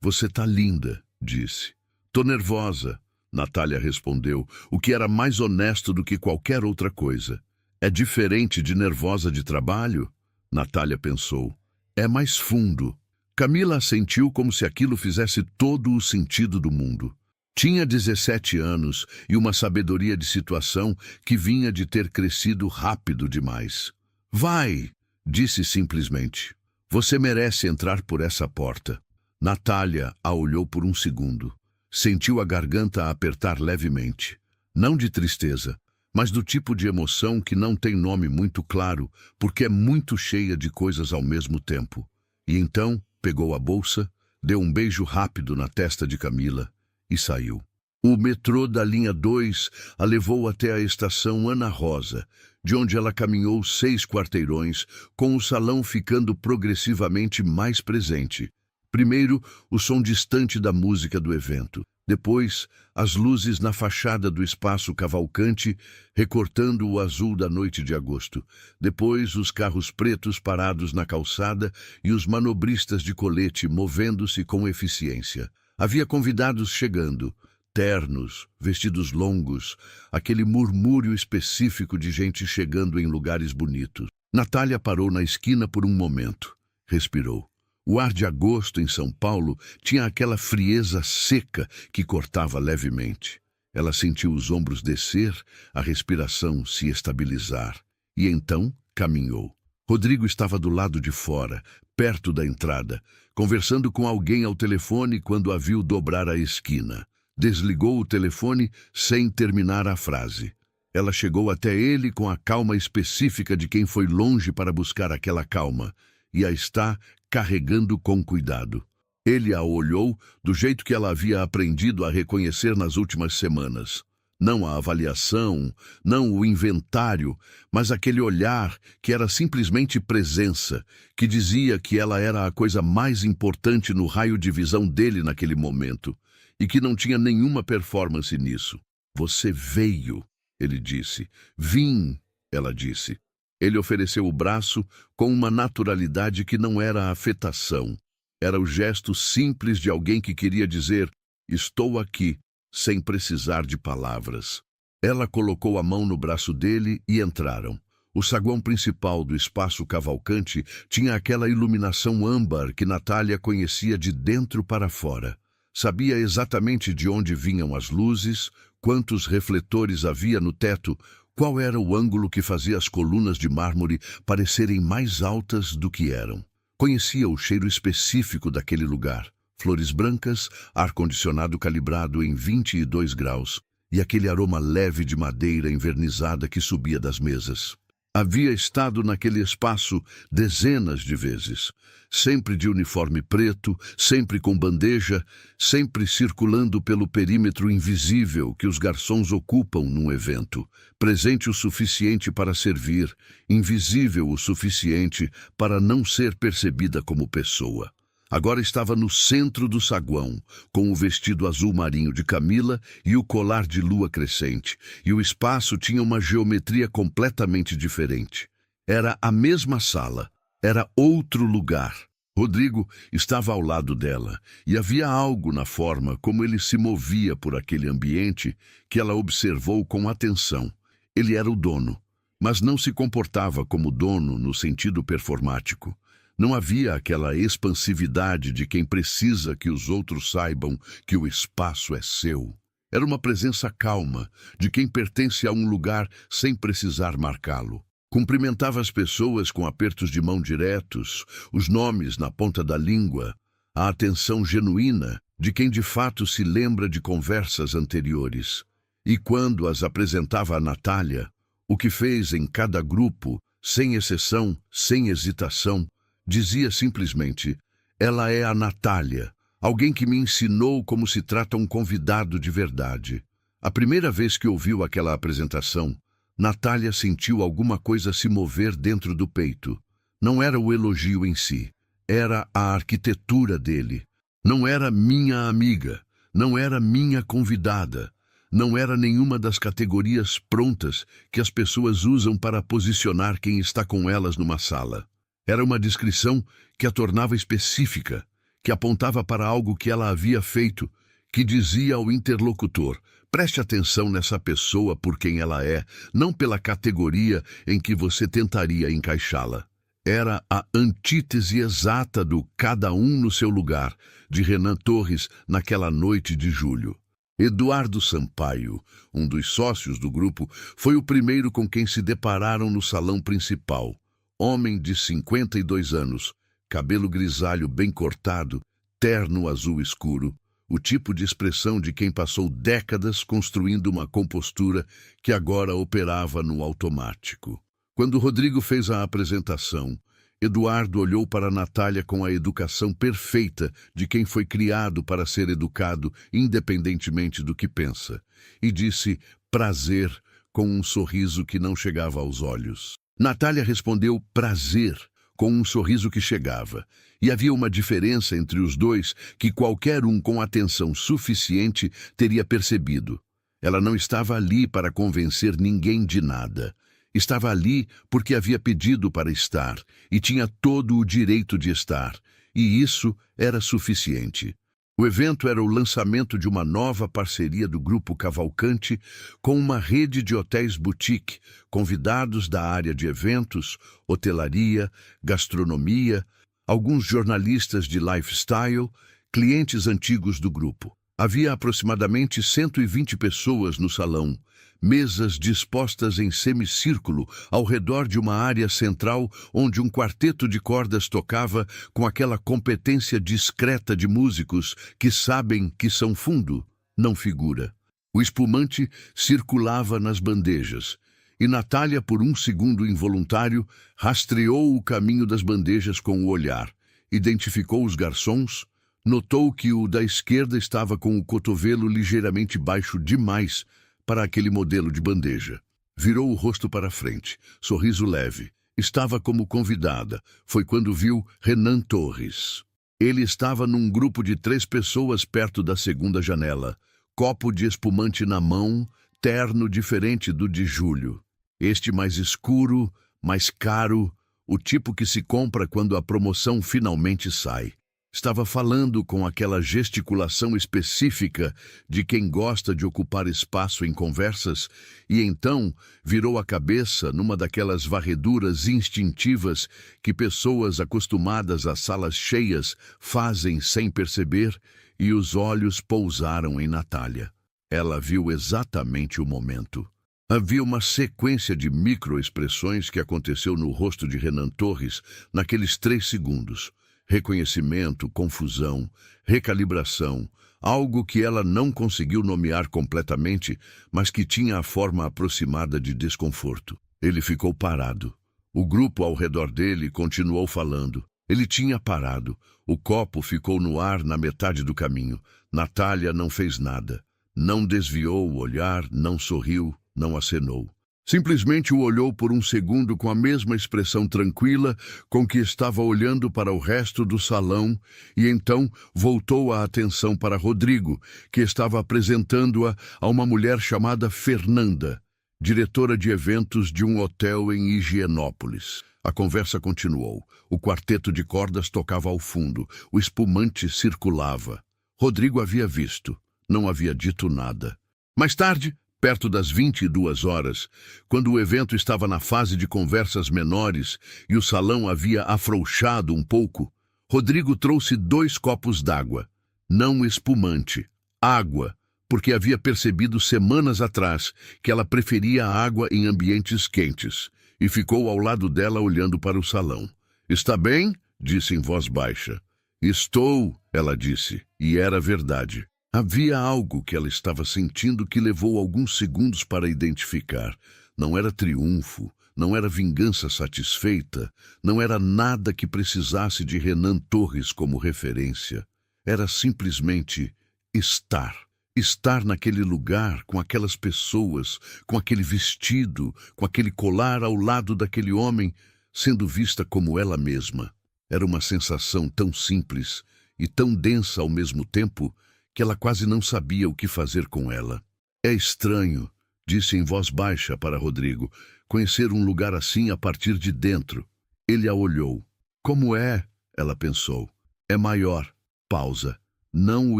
"Você tá linda", disse. "Tô nervosa", Natália respondeu, o que era mais honesto do que qualquer outra coisa. "É diferente de nervosa de trabalho?", Natália pensou. "É mais fundo." Camila assentiu como se aquilo fizesse todo o sentido do mundo. Tinha 17 anos e uma sabedoria de situação que vinha de ter crescido rápido demais. "Vai", disse simplesmente. "Você merece entrar por essa porta." Natália a olhou por um segundo. Sentiu a garganta apertar levemente. Não de tristeza, mas do tipo de emoção que não tem nome muito claro, porque é muito cheia de coisas ao mesmo tempo. E então pegou a bolsa, deu um beijo rápido na testa de Camila e saiu. O metrô da linha 2 a levou até a estação Ana Rosa, de onde ela caminhou 6 quarteirões, com o salão ficando progressivamente mais presente. Primeiro, o som distante da música do evento. Depois, as luzes na fachada do espaço Cavalcante, recortando o azul da noite de agosto. Depois, os carros pretos parados na calçada e os manobristas de colete movendo-se com eficiência. Havia convidados chegando, ternos, vestidos longos, aquele murmúrio específico de gente chegando em lugares bonitos. Natália parou na esquina por um momento. Respirou. O ar de agosto em São Paulo tinha aquela frieza seca que cortava levemente. Ela sentiu os ombros descer, a respiração se estabilizar. E então caminhou. Rodrigo estava do lado de fora, perto da entrada, conversando com alguém ao telefone quando a viu dobrar a esquina. Desligou o telefone sem terminar a frase. Ela chegou até ele com a calma específica de quem foi longe para buscar aquela calma, e a está carregando com cuidado. Ele a olhou do jeito que ela havia aprendido a reconhecer nas últimas semanas. Não a avaliação, não o inventário, mas aquele olhar que era simplesmente presença, que dizia que ela era a coisa mais importante no raio de visão dele naquele momento, e que não tinha nenhuma performance nisso. Você veio, ele disse. Vim, ela disse. Ele ofereceu o braço com uma naturalidade que não era afetação. Era o gesto simples de alguém que queria dizer: estou aqui, sem precisar de palavras. Ela colocou a mão no braço dele e entraram. O saguão principal do espaço Cavalcante tinha aquela iluminação âmbar que Natália conhecia de dentro para fora. Sabia exatamente de onde vinham as luzes, quantos refletores havia no teto, qual era o ângulo que fazia as colunas de mármore parecerem mais altas do que eram. Conhecia o cheiro específico daquele lugar. Flores brancas, ar-condicionado calibrado em 22 graus e aquele aroma leve de madeira envernizada que subia das mesas. Havia estado naquele espaço dezenas de vezes, sempre de uniforme preto, sempre com bandeja, sempre circulando pelo perímetro invisível que os garçons ocupam num evento, presente o suficiente para servir, invisível o suficiente para não ser percebida como pessoa. Agora estava no centro do saguão, com o vestido azul marinho de Camila e o colar de lua crescente, e o espaço tinha uma geometria completamente diferente. Era a mesma sala, era outro lugar. Rodrigo estava ao lado dela, e havia algo na forma como ele se movia por aquele ambiente que ela observou com atenção. Ele era o dono, mas não se comportava como dono no sentido performático. Não havia aquela expansividade de quem precisa que os outros saibam que o espaço é seu. Era uma presença calma, de quem pertence a um lugar sem precisar marcá-lo. Cumprimentava as pessoas com apertos de mão diretos, os nomes na ponta da língua, a atenção genuína de quem de fato se lembra de conversas anteriores. E quando as apresentava a Natália, o que fez em cada grupo, sem exceção, sem hesitação, dizia simplesmente: ela é a Natália, alguém que me ensinou como se trata um convidado de verdade. A primeira vez que ouviu aquela apresentação, Natália sentiu alguma coisa se mover dentro do peito. Não era o elogio em si, era a arquitetura dele. Não era minha amiga, não era minha convidada, não era nenhuma das categorias prontas que as pessoas usam para posicionar quem está com elas numa sala. Era uma descrição que a tornava específica, que apontava para algo que ela havia feito, que dizia ao interlocutor: preste atenção nessa pessoa por quem ela é, não pela categoria em que você tentaria encaixá-la. Era a antítese exata do cada um no seu lugar, de Renan Torres naquela noite de julho. Eduardo Sampaio, um dos sócios do grupo, foi o primeiro com quem se depararam no salão principal. Homem de 52 anos, cabelo grisalho bem cortado, terno azul escuro, o tipo de expressão de quem passou décadas construindo uma compostura que agora operava no automático. Quando Rodrigo fez a apresentação, Eduardo olhou para Natália com a educação perfeita de quem foi criado para ser educado independentemente do que pensa, e disse prazer com um sorriso que não chegava aos olhos. Natália respondeu prazer com um sorriso que chegava, e havia uma diferença entre os dois que qualquer um com atenção suficiente teria percebido. Ela não estava ali para convencer ninguém de nada. Estava ali porque havia pedido para estar, e tinha todo o direito de estar, e isso era suficiente. O evento era o lançamento de uma nova parceria do Grupo Cavalcante com uma rede de hotéis boutique, convidados da área de eventos, hotelaria, gastronomia, alguns jornalistas de lifestyle, clientes antigos do grupo. Havia aproximadamente 120 pessoas no salão, mesas dispostas em semicírculo ao redor de uma área central onde um quarteto de cordas tocava com aquela competência discreta de músicos que sabem que são fundo, não figura. O espumante circulava nas bandejas, e Natália, por um segundo involuntário, rastreou o caminho das bandejas com o olhar, identificou os garçons, notou que o da esquerda estava com o cotovelo ligeiramente baixo demais para aquele modelo de bandeja. Virou o rosto para frente, sorriso leve. Estava como convidada. Foi quando viu Renan Torres. Ele estava num grupo de 3 pessoas perto da segunda janela, copo de espumante na mão, terno diferente do de Júlio. Este mais escuro, mais caro, o tipo que se compra quando a promoção finalmente sai. Estava falando com aquela gesticulação específica de quem gosta de ocupar espaço em conversas e então virou a cabeça numa daquelas varreduras instintivas que pessoas acostumadas a salas cheias fazem sem perceber e os olhos pousaram em Natália. Ela viu exatamente o momento. Havia uma sequência de microexpressões que aconteceu no rosto de Renan Torres naqueles 3 segundos. Reconhecimento, confusão, recalibração, algo que ela não conseguiu nomear completamente, mas que tinha a forma aproximada de desconforto. Ele ficou parado. O grupo ao redor dele continuou falando. Ele tinha parado. O copo ficou no ar na metade do caminho. Natália não fez nada. Não desviou o olhar, não sorriu, não acenou. Simplesmente o olhou por um segundo com a mesma expressão tranquila com que estava olhando para o resto do salão e então voltou a atenção para Rodrigo, que estava apresentando-a a uma mulher chamada Fernanda, diretora de eventos de um hotel em Higienópolis. A conversa continuou. O quarteto de cordas tocava ao fundo. O espumante circulava. Rodrigo havia visto. Não havia dito nada. Mais tarde, perto das 22 horas, quando o evento estava na fase de conversas menores e o salão havia afrouxado um pouco, Rodrigo trouxe 2 copos d'água. Não espumante. Água, porque havia percebido semanas atrás que ela preferia a água em ambientes quentes, e ficou ao lado dela olhando para o salão. "Está bem?" disse em voz baixa. "Estou", ela disse, e era verdade. Havia algo que ela estava sentindo que levou alguns segundos para identificar. Não era triunfo, não era vingança satisfeita, não era nada que precisasse de Renan Torres como referência. Era simplesmente estar. Estar naquele lugar, com aquelas pessoas, com aquele vestido, com aquele colar ao lado daquele homem, sendo vista como ela mesma. Era uma sensação tão simples e tão densa ao mesmo tempo que ela quase não sabia o que fazer com ela. "É estranho", disse em voz baixa para Rodrigo, "conhecer um lugar assim a partir de dentro." Ele a olhou. "Como é?" ela pensou. "É maior." Pausa. "Não o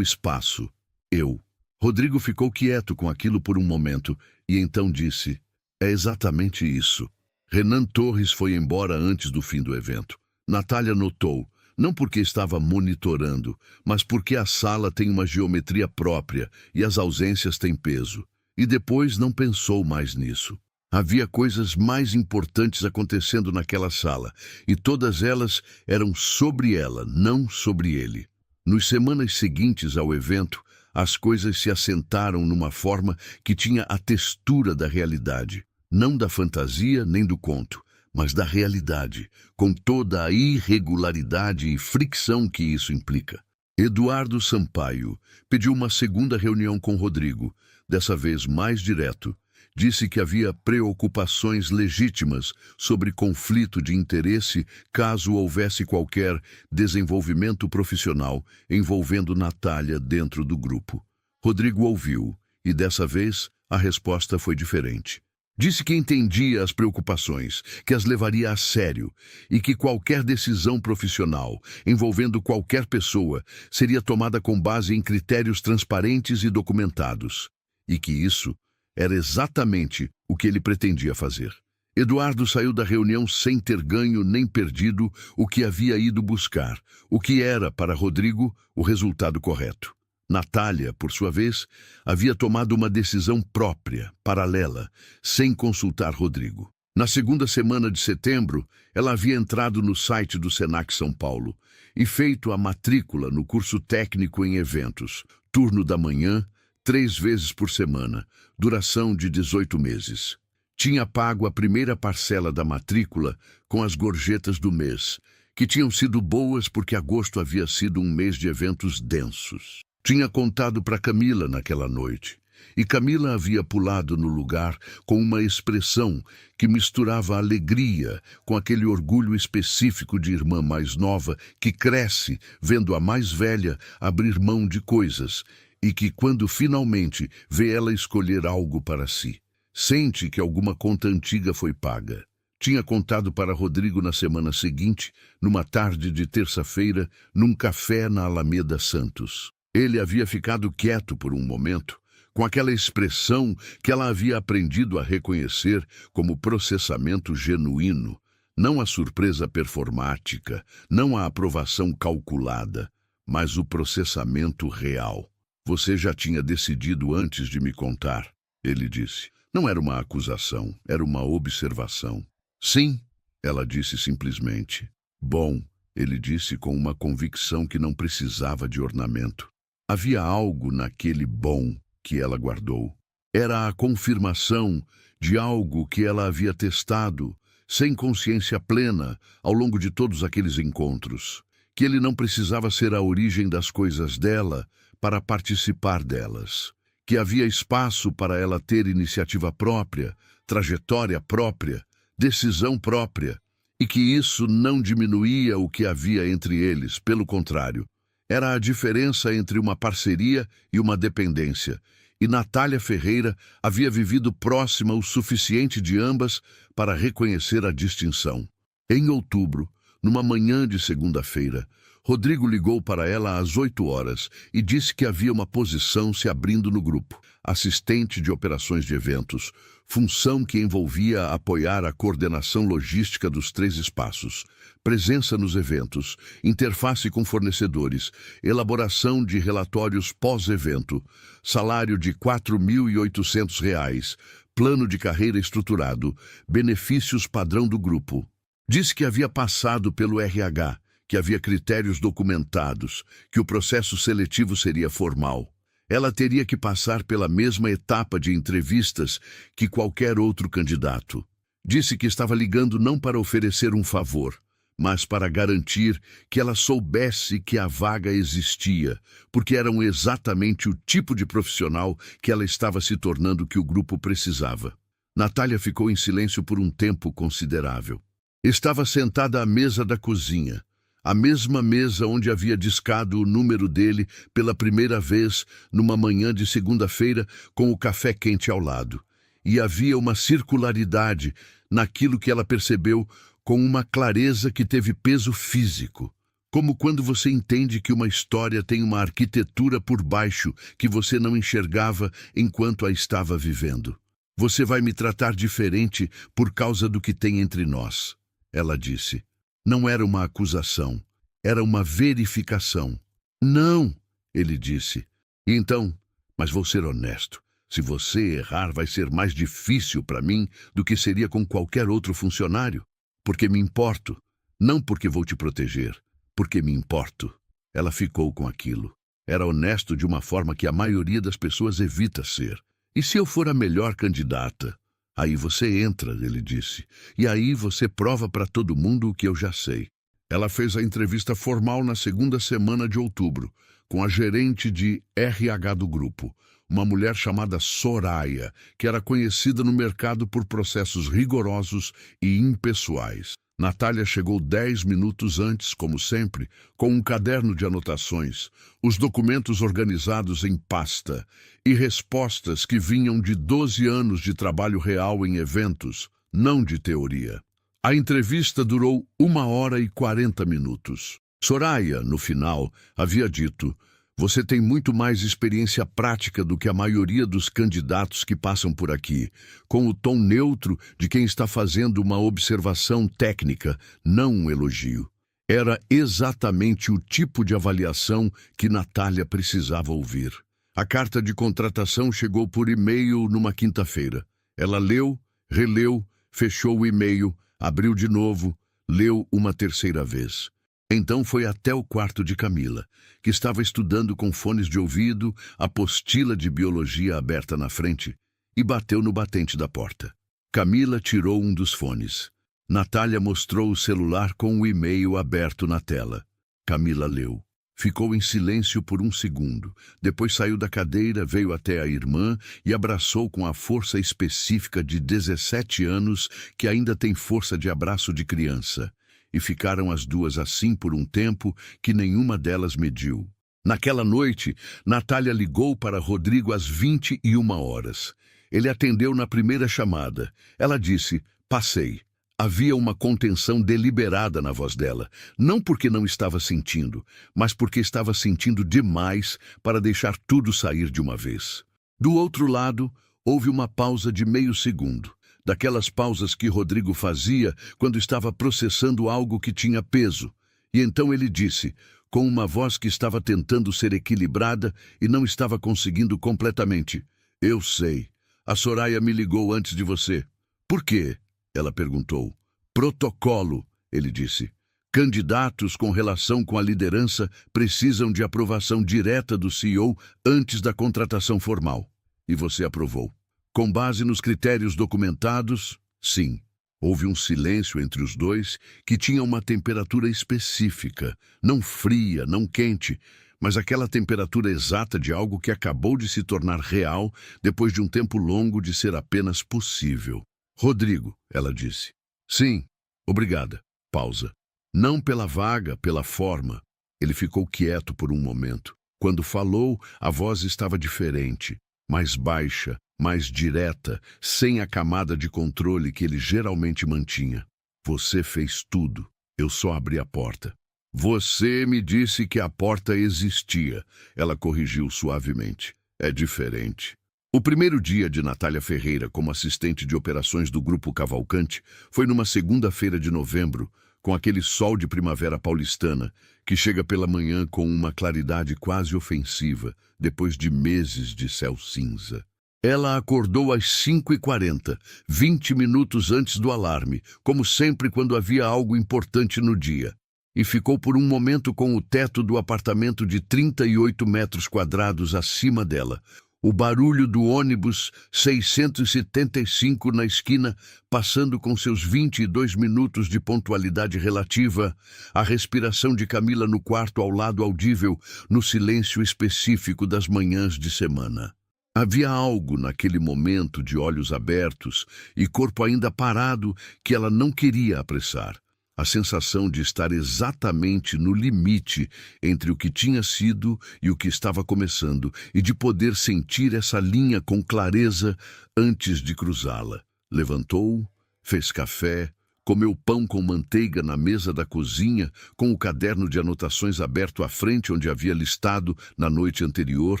espaço. Eu." Rodrigo ficou quieto com aquilo por um momento e então disse: "É exatamente isso." Renan Torres foi embora antes do fim do evento. Natália notou, não porque estava monitorando, mas porque a sala tem uma geometria própria e as ausências têm peso. E depois não pensou mais nisso. Havia coisas mais importantes acontecendo naquela sala, e todas elas eram sobre ela, não sobre ele. Nos semanas seguintes ao evento, as coisas se assentaram numa forma que tinha a textura da realidade, não da fantasia nem do conto, mas da realidade, com toda a irregularidade e fricção que isso implica. Eduardo Sampaio pediu uma segunda reunião com Rodrigo, dessa vez mais direto. Disse que havia preocupações legítimas sobre conflito de interesse caso houvesse qualquer desenvolvimento profissional envolvendo Natália dentro do grupo. Rodrigo ouviu, e dessa vez a resposta foi diferente. Disse que entendia as preocupações, que as levaria a sério e que qualquer decisão profissional envolvendo qualquer pessoa seria tomada com base em critérios transparentes e documentados, e que isso era exatamente o que ele pretendia fazer. Eduardo saiu da reunião sem ter ganho nem perdido o que havia ido buscar, o que era, para Rodrigo, o resultado correto. Natália, por sua vez, havia tomado uma decisão própria, paralela, sem consultar Rodrigo. Na segunda semana de setembro, ela havia entrado no site do Senac São Paulo e feito a matrícula no curso técnico em eventos, turno da manhã, 3 vezes por semana, duração de 18 meses. Tinha pago a primeira parcela da matrícula com as gorjetas do mês, que tinham sido boas porque agosto havia sido um mês de eventos densos. Tinha contado para Camila naquela noite, e Camila havia pulado no lugar com uma expressão que misturava alegria com aquele orgulho específico de irmã mais nova que cresce vendo a mais velha abrir mão de coisas, e que, quando finalmente vê ela escolher algo para si, sente que alguma conta antiga foi paga. Tinha contado para Rodrigo na semana seguinte, numa tarde de terça-feira, num café na Alameda Santos. Ele havia ficado quieto por um momento, com aquela expressão que ela havia aprendido a reconhecer como processamento genuíno, não a surpresa performática, não a aprovação calculada, mas o processamento real. Você já tinha decidido antes de me contar, ele disse. Não era uma acusação, era uma observação. Sim, ela disse simplesmente. Bom, ele disse com uma convicção que não precisava de ornamento. Havia algo naquele bom que ela guardou. Era a confirmação de algo que ela havia testado, sem consciência plena, ao longo de todos aqueles encontros. Que ele não precisava ser a origem das coisas dela para participar delas. Que havia espaço para ela ter iniciativa própria, trajetória própria, decisão própria, e que isso não diminuía o que havia entre eles, pelo contrário. Era a diferença entre uma parceria e uma dependência, e Natália Ferreira havia vivido próxima o suficiente de ambas para reconhecer a distinção. Em outubro, numa manhã de segunda-feira, Rodrigo ligou para ela às 8 horas e disse que havia uma posição se abrindo no grupo, assistente de operações de eventos, função que envolvia apoiar a coordenação logística dos 3 espaços, presença nos eventos, interface com fornecedores, elaboração de relatórios pós-evento, salário de R$ 4.800, plano de carreira estruturado, benefícios padrão do grupo. Disse que havia passado pelo RH, que havia critérios documentados, que o processo seletivo seria formal. Ela teria que passar pela mesma etapa de entrevistas que qualquer outro candidato. Disse que estava ligando não para oferecer um favor, mas para garantir que ela soubesse que a vaga existia, porque eram exatamente o tipo de profissional que ela estava se tornando que o grupo precisava. Natália ficou em silêncio por um tempo considerável. Estava sentada à mesa da cozinha, a mesma mesa onde havia discado o número dele pela primeira vez numa manhã de segunda-feira com o café quente ao lado. E havia uma circularidade naquilo que ela percebeu com uma clareza que teve peso físico. Como quando você entende que uma história tem uma arquitetura por baixo que você não enxergava enquanto a estava vivendo. Você vai me tratar diferente por causa do que tem entre nós, ela disse. Não era uma acusação, era uma verificação. Não, ele disse. Então, mas vou ser honesto. Se você errar, vai ser mais difícil para mim do que seria com qualquer outro funcionário. Porque me importo. Não porque vou te proteger. Porque me importo. Ela ficou com aquilo. Era honesto de uma forma que a maioria das pessoas evita ser. E se eu for a melhor candidata? Aí você entra, ele disse. E aí você prova para todo mundo o que eu já sei. Ela fez a entrevista formal na segunda semana de outubro, com a gerente de RH do grupo, uma mulher chamada Soraya, que era conhecida no mercado por processos rigorosos e impessoais. Natália chegou 10 minutos antes, como sempre, com um caderno de anotações, os documentos organizados em pasta e respostas que vinham de 12 anos de trabalho real em eventos, não de teoria. A entrevista durou 1h40. Soraya, no final, havia dito: "Você tem muito mais experiência prática do que a maioria dos candidatos que passam por aqui", com o tom neutro de quem está fazendo uma observação técnica, não um elogio. Era exatamente o tipo de avaliação que Natália precisava ouvir. A carta de contratação chegou por e-mail numa quinta-feira. Ela leu, releu, fechou o e-mail, abriu de novo, leu uma terceira vez. Então foi até o quarto de Camila, que estava estudando com fones de ouvido, a apostila de biologia aberta na frente, e bateu no batente da porta. Camila tirou um dos fones. Natália mostrou o celular com o e-mail aberto na tela. Camila leu. Ficou em silêncio por um segundo. Depois saiu da cadeira, veio até a irmã e abraçou com a força específica de 17 anos, que ainda tem força de abraço de criança. E ficaram as duas assim por um tempo que nenhuma delas mediu. Naquela noite, Natália ligou para Rodrigo às 21 horas. Ele atendeu na primeira chamada. Ela disse, passei. Havia uma contenção deliberada na voz dela, não porque não estava sentindo, mas porque estava sentindo demais para deixar tudo sair de uma vez. Do outro lado, houve uma pausa de meio segundo, daquelas pausas que Rodrigo fazia quando estava processando algo que tinha peso. E então ele disse, com uma voz que estava tentando ser equilibrada e não estava conseguindo completamente, eu sei, a Soraya me ligou antes de você. Por quê? Ela perguntou. Protocolo, ele disse. Candidatos com relação com a liderança precisam de aprovação direta do CEO antes da contratação formal. E você aprovou. Com base nos critérios documentados, sim. Houve um silêncio entre os dois que tinha uma temperatura específica, não fria, não quente, mas aquela temperatura exata de algo que acabou de se tornar real depois de um tempo longo de ser apenas possível. Rodrigo, ela disse. Sim, obrigada. Pausa. Não pela vaga, pela forma. Ele ficou quieto por um momento. Quando falou, a voz estava diferente, mais baixa, mais direta, sem a camada de controle que ele geralmente mantinha. Você fez tudo. Eu só abri a porta. Você me disse que a porta existia. Ela corrigiu suavemente. É diferente. O primeiro dia de Natália Ferreira como assistente de operações do Grupo Cavalcante foi numa segunda-feira de novembro, com aquele sol de primavera paulistana, que chega pela manhã com uma claridade quase ofensiva, depois de meses de céu cinza. Ela acordou às 5h40, 20 minutos antes do alarme, como sempre quando havia algo importante no dia, e ficou por um momento com o teto do apartamento de 38 metros quadrados acima dela, o barulho do ônibus 675 na esquina, passando com seus 22 minutos de pontualidade relativa, a respiração de Camila no quarto ao lado audível, no silêncio específico das manhãs de semana. Havia algo naquele momento de olhos abertos e corpo ainda parado que ela não queria apressar. A sensação de estar exatamente no limite entre o que tinha sido e o que estava começando, e de poder sentir essa linha com clareza antes de cruzá-la. Levantou, fez café, comeu pão com manteiga na mesa da cozinha, com o caderno de anotações aberto à frente onde havia listado, na noite anterior,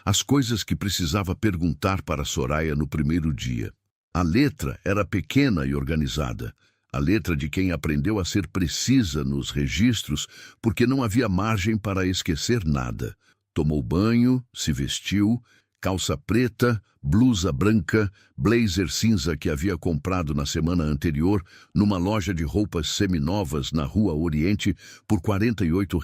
as coisas que precisava perguntar para Soraya no primeiro dia. A letra era pequena e organizada. A letra de quem aprendeu a ser precisa nos registros, porque não havia margem para esquecer nada. Tomou banho, se vestiu, calça preta, blusa branca, blazer cinza que havia comprado na semana anterior numa loja de roupas seminovas na Rua Oriente por R$ 48,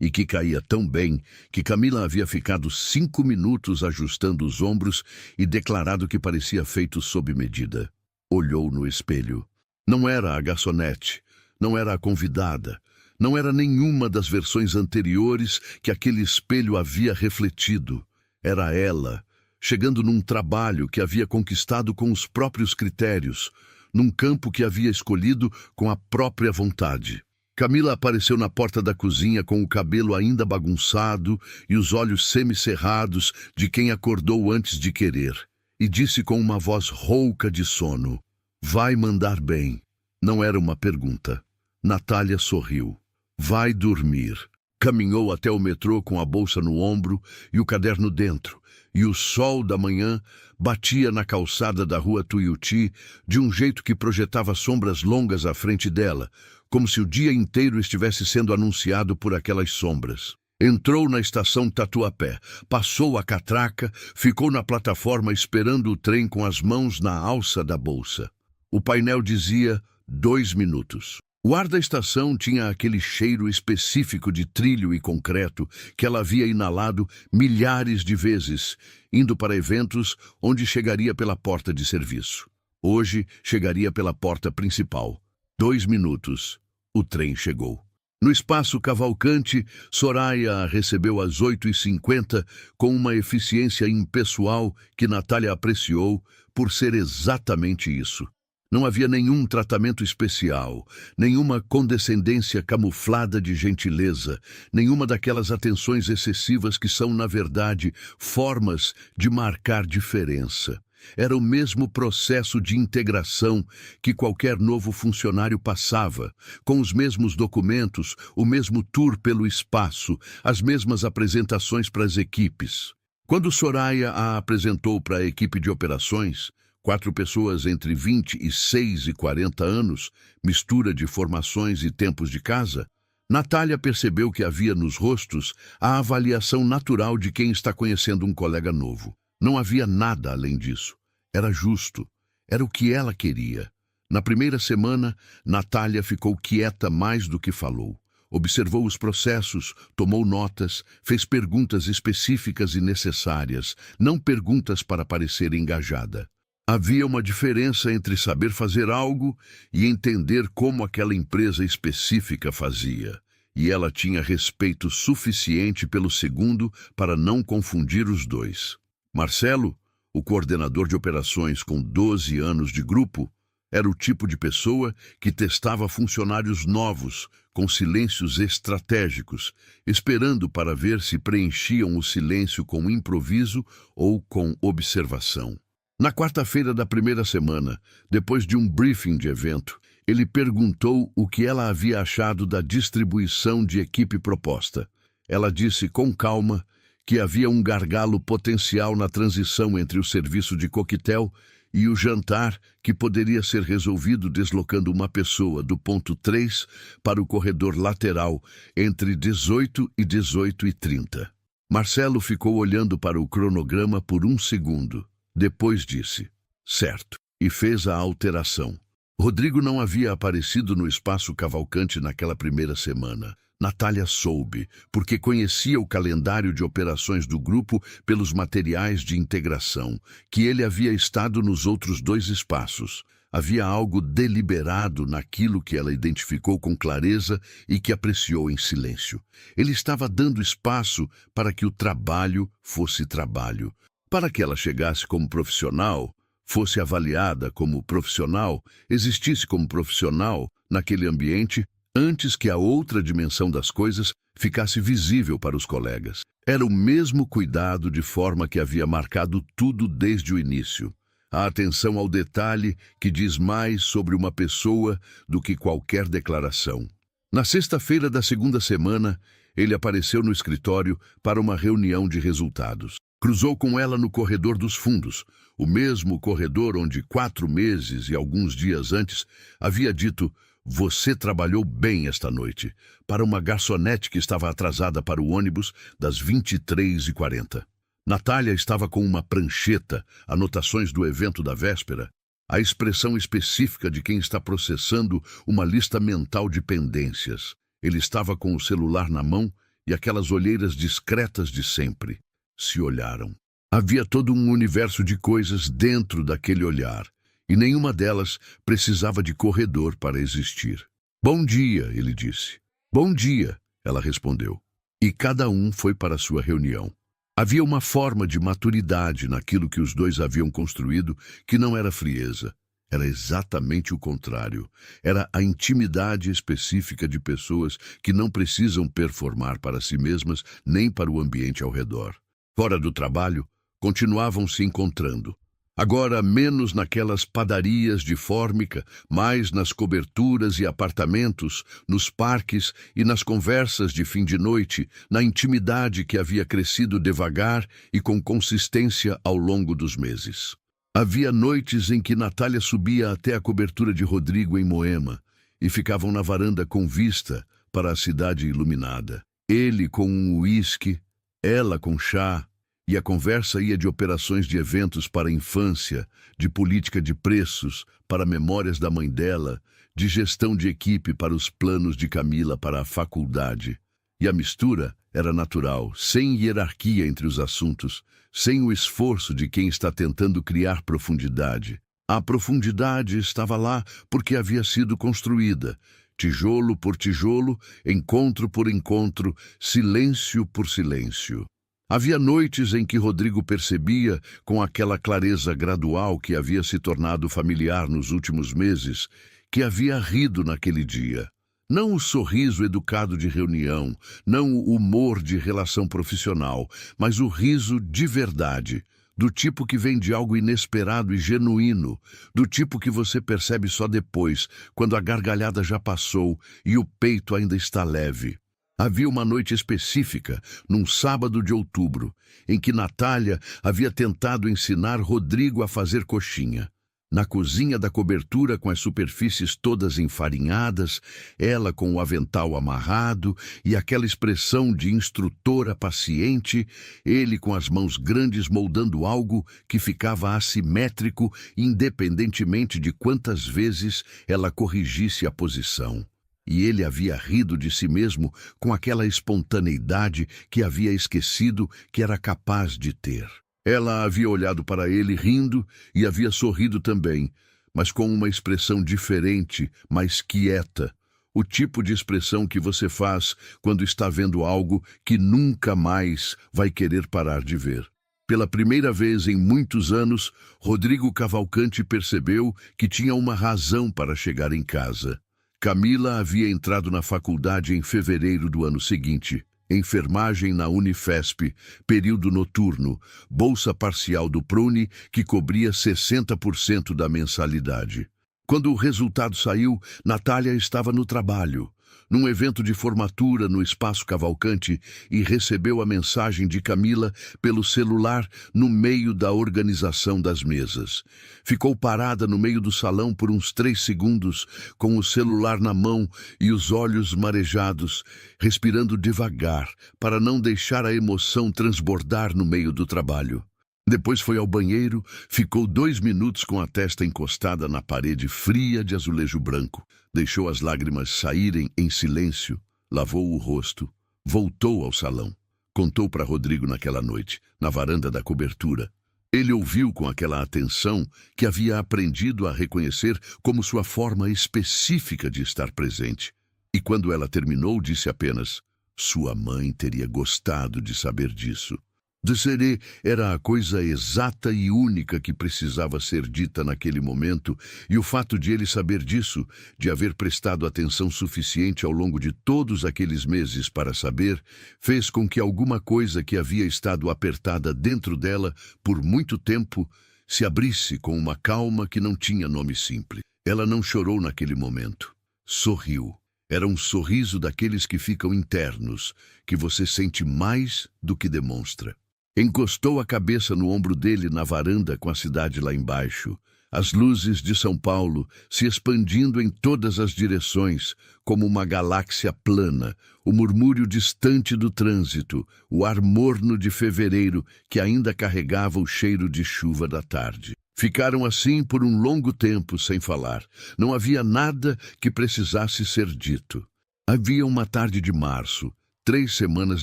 e que caía tão bem que Camila havia ficado 5 minutos ajustando os ombros e declarado que parecia feito sob medida. Olhou no espelho. Não era a garçonete, não era a convidada, não era nenhuma das versões anteriores que aquele espelho havia refletido. Era ela, chegando num trabalho que havia conquistado com os próprios critérios, num campo que havia escolhido com a própria vontade. Camila apareceu na porta da cozinha com o cabelo ainda bagunçado e os olhos semicerrados de quem acordou antes de querer, e disse com uma voz rouca de sono, vai mandar bem. Não era uma pergunta. Natália sorriu. Vai dormir. Caminhou até o metrô com a bolsa no ombro e o caderno dentro, e o sol da manhã batia na calçada da rua Tuiuti de um jeito que projetava sombras longas à frente dela, como se o dia inteiro estivesse sendo anunciado por aquelas sombras. Entrou na estação Tatuapé, passou a catraca, ficou na plataforma esperando o trem com as mãos na alça da bolsa. O painel dizia 2 minutos. O ar da estação tinha aquele cheiro específico de trilho e concreto que ela havia inalado milhares de vezes, indo para eventos onde chegaria pela porta de serviço. Hoje chegaria pela porta principal. 2 minutos. O trem chegou. No espaço Cavalcante, Soraya a recebeu às 8h50 com uma eficiência impessoal que Natália apreciou por ser exatamente isso. Não havia nenhum tratamento especial, nenhuma condescendência camuflada de gentileza, nenhuma daquelas atenções excessivas que são, na verdade, formas de marcar diferença. Era o mesmo processo de integração que qualquer novo funcionário passava, com os mesmos documentos, o mesmo tour pelo espaço, as mesmas apresentações para as equipes. Quando Soraya a apresentou para a equipe de operações, 4 pessoas entre 26 e 40 anos, mistura de formações e tempos de casa, Natália percebeu que havia nos rostos a avaliação natural de quem está conhecendo um colega novo. Não havia nada além disso. Era justo. Era o que ela queria. Na primeira semana, Natália ficou quieta mais do que falou. Observou os processos, tomou notas, fez perguntas específicas e necessárias, não perguntas para parecer engajada. Havia uma diferença entre saber fazer algo e entender como aquela empresa específica fazia. E ela tinha respeito suficiente pelo segundo para não confundir os dois. Marcelo, o coordenador de operações com 12 anos de grupo, era o tipo de pessoa que testava funcionários novos, com silêncios estratégicos, esperando para ver se preenchiam o silêncio com improviso ou com observação. Na quarta-feira da primeira semana, depois de um briefing de evento, ele perguntou o que ela havia achado da distribuição de equipe proposta. Ela disse com calma que havia um gargalo potencial na transição entre o serviço de coquetel e o jantar que poderia ser resolvido deslocando uma pessoa do ponto 3 para o corredor lateral entre 18 e 18h30. Marcelo ficou olhando para o cronograma por um segundo. Depois disse, certo, e fez a alteração. Rodrigo não havia aparecido no espaço Cavalcante naquela primeira semana. Natália soube, porque conhecia o calendário de operações do grupo pelos materiais de integração, que ele havia estado nos outros 2 espaços. Havia algo deliberado naquilo que ela identificou com clareza e que apreciou em silêncio. Ele estava dando espaço para que o trabalho fosse trabalho. Para que ela chegasse como profissional, fosse avaliada como profissional, existisse como profissional naquele ambiente, antes que a outra dimensão das coisas ficasse visível para os colegas. Era o mesmo cuidado de forma que havia marcado tudo desde o início. A atenção ao detalhe que diz mais sobre uma pessoa do que qualquer declaração. Na sexta-feira da segunda semana, ele apareceu no escritório para uma reunião de resultados. Cruzou com ela no corredor dos fundos, o mesmo corredor onde 4 meses e alguns dias antes havia dito "Você trabalhou bem esta noite", para uma garçonete que estava atrasada para o ônibus das 23h40. Natália estava com uma prancheta, anotações do evento da véspera, a expressão específica de quem está processando uma lista mental de pendências. Ele estava com o celular na mão e aquelas olheiras discretas de sempre. Se olharam. Havia todo um universo de coisas dentro daquele olhar, e nenhuma delas precisava de corredor para existir. "Bom dia", ele disse. "Bom dia", ela respondeu. E cada um foi para sua reunião. Havia uma forma de maturidade naquilo que os dois haviam construído que não era frieza. Era exatamente o contrário. Era a intimidade específica de pessoas que não precisam performar para si mesmas nem para o ambiente ao redor. Fora do trabalho, continuavam se encontrando. Agora menos naquelas padarias de fórmica, mais nas coberturas e apartamentos, nos parques e nas conversas de fim de noite, na intimidade que havia crescido devagar e com consistência ao longo dos meses. Havia noites em que Natália subia até a cobertura de Rodrigo em Moema e ficavam na varanda com vista para a cidade iluminada. Ele com um uísque, ela com chá, e a conversa ia de operações de eventos para a infância, de política de preços para memórias da mãe dela, de gestão de equipe para os planos de Camila para a faculdade. E a mistura era natural, sem hierarquia entre os assuntos, sem o esforço de quem está tentando criar profundidade. A profundidade estava lá porque havia sido construída, tijolo por tijolo, encontro por encontro, silêncio por silêncio. Havia noites em que Rodrigo percebia, com aquela clareza gradual que havia se tornado familiar nos últimos meses, que havia rido naquele dia. Não o sorriso educado de reunião, não o humor de relação profissional, mas o riso de verdade, do tipo que vem de algo inesperado e genuíno, do tipo que você percebe só depois, quando a gargalhada já passou e o peito ainda está leve. Havia uma noite específica, num sábado de outubro, em que Natália havia tentado ensinar Rodrigo a fazer coxinha. Na cozinha da cobertura, com as superfícies todas enfarinhadas, ela com o avental amarrado e aquela expressão de instrutora paciente, ele com as mãos grandes moldando algo que ficava assimétrico, independentemente de quantas vezes ela corrigisse a posição. E ele havia rido de si mesmo com aquela espontaneidade que havia esquecido que era capaz de ter. Ela havia olhado para ele rindo e havia sorrido também, mas com uma expressão diferente, mais quieta. O tipo de expressão que você faz quando está vendo algo que nunca mais vai querer parar de ver. Pela primeira vez em muitos anos, Rodrigo Cavalcante percebeu que tinha uma razão para chegar em casa. Camila havia entrado na faculdade em fevereiro do ano seguinte. Enfermagem na Unifesp, período noturno, bolsa parcial do ProUni que cobria 60% da mensalidade. Quando o resultado saiu, Natália estava no trabalho, num evento de formatura no Espaço Cavalcante, e recebeu a mensagem de Camila pelo celular no meio da organização das mesas. Ficou parada no meio do salão por uns 3 segundos, com o celular na mão e os olhos marejados, respirando devagar, para não deixar a emoção transbordar no meio do trabalho. Depois foi ao banheiro, ficou 2 minutos com a testa encostada na parede fria de azulejo branco, deixou as lágrimas saírem em silêncio, lavou o rosto, voltou ao salão. Contou para Rodrigo naquela noite, na varanda da cobertura. Ele ouviu com aquela atenção que havia aprendido a reconhecer como sua forma específica de estar presente. E quando ela terminou, disse apenas: "Sua mãe teria gostado de saber disso." Desiree era a coisa exata e única que precisava ser dita naquele momento, e o fato de ele saber disso, de haver prestado atenção suficiente ao longo de todos aqueles meses para saber, fez com que alguma coisa que havia estado apertada dentro dela por muito tempo se abrisse com uma calma que não tinha nome simples. Ela não chorou naquele momento. Sorriu. Era um sorriso daqueles que ficam internos, que você sente mais do que demonstra. Encostou a cabeça no ombro dele na varanda com a cidade lá embaixo, as luzes de São Paulo se expandindo em todas as direções, como uma galáxia plana, o murmúrio distante do trânsito, o ar morno de fevereiro que ainda carregava o cheiro de chuva da tarde. Ficaram assim por um longo tempo sem falar. Não havia nada que precisasse ser dito. Havia uma tarde de março, 3 semanas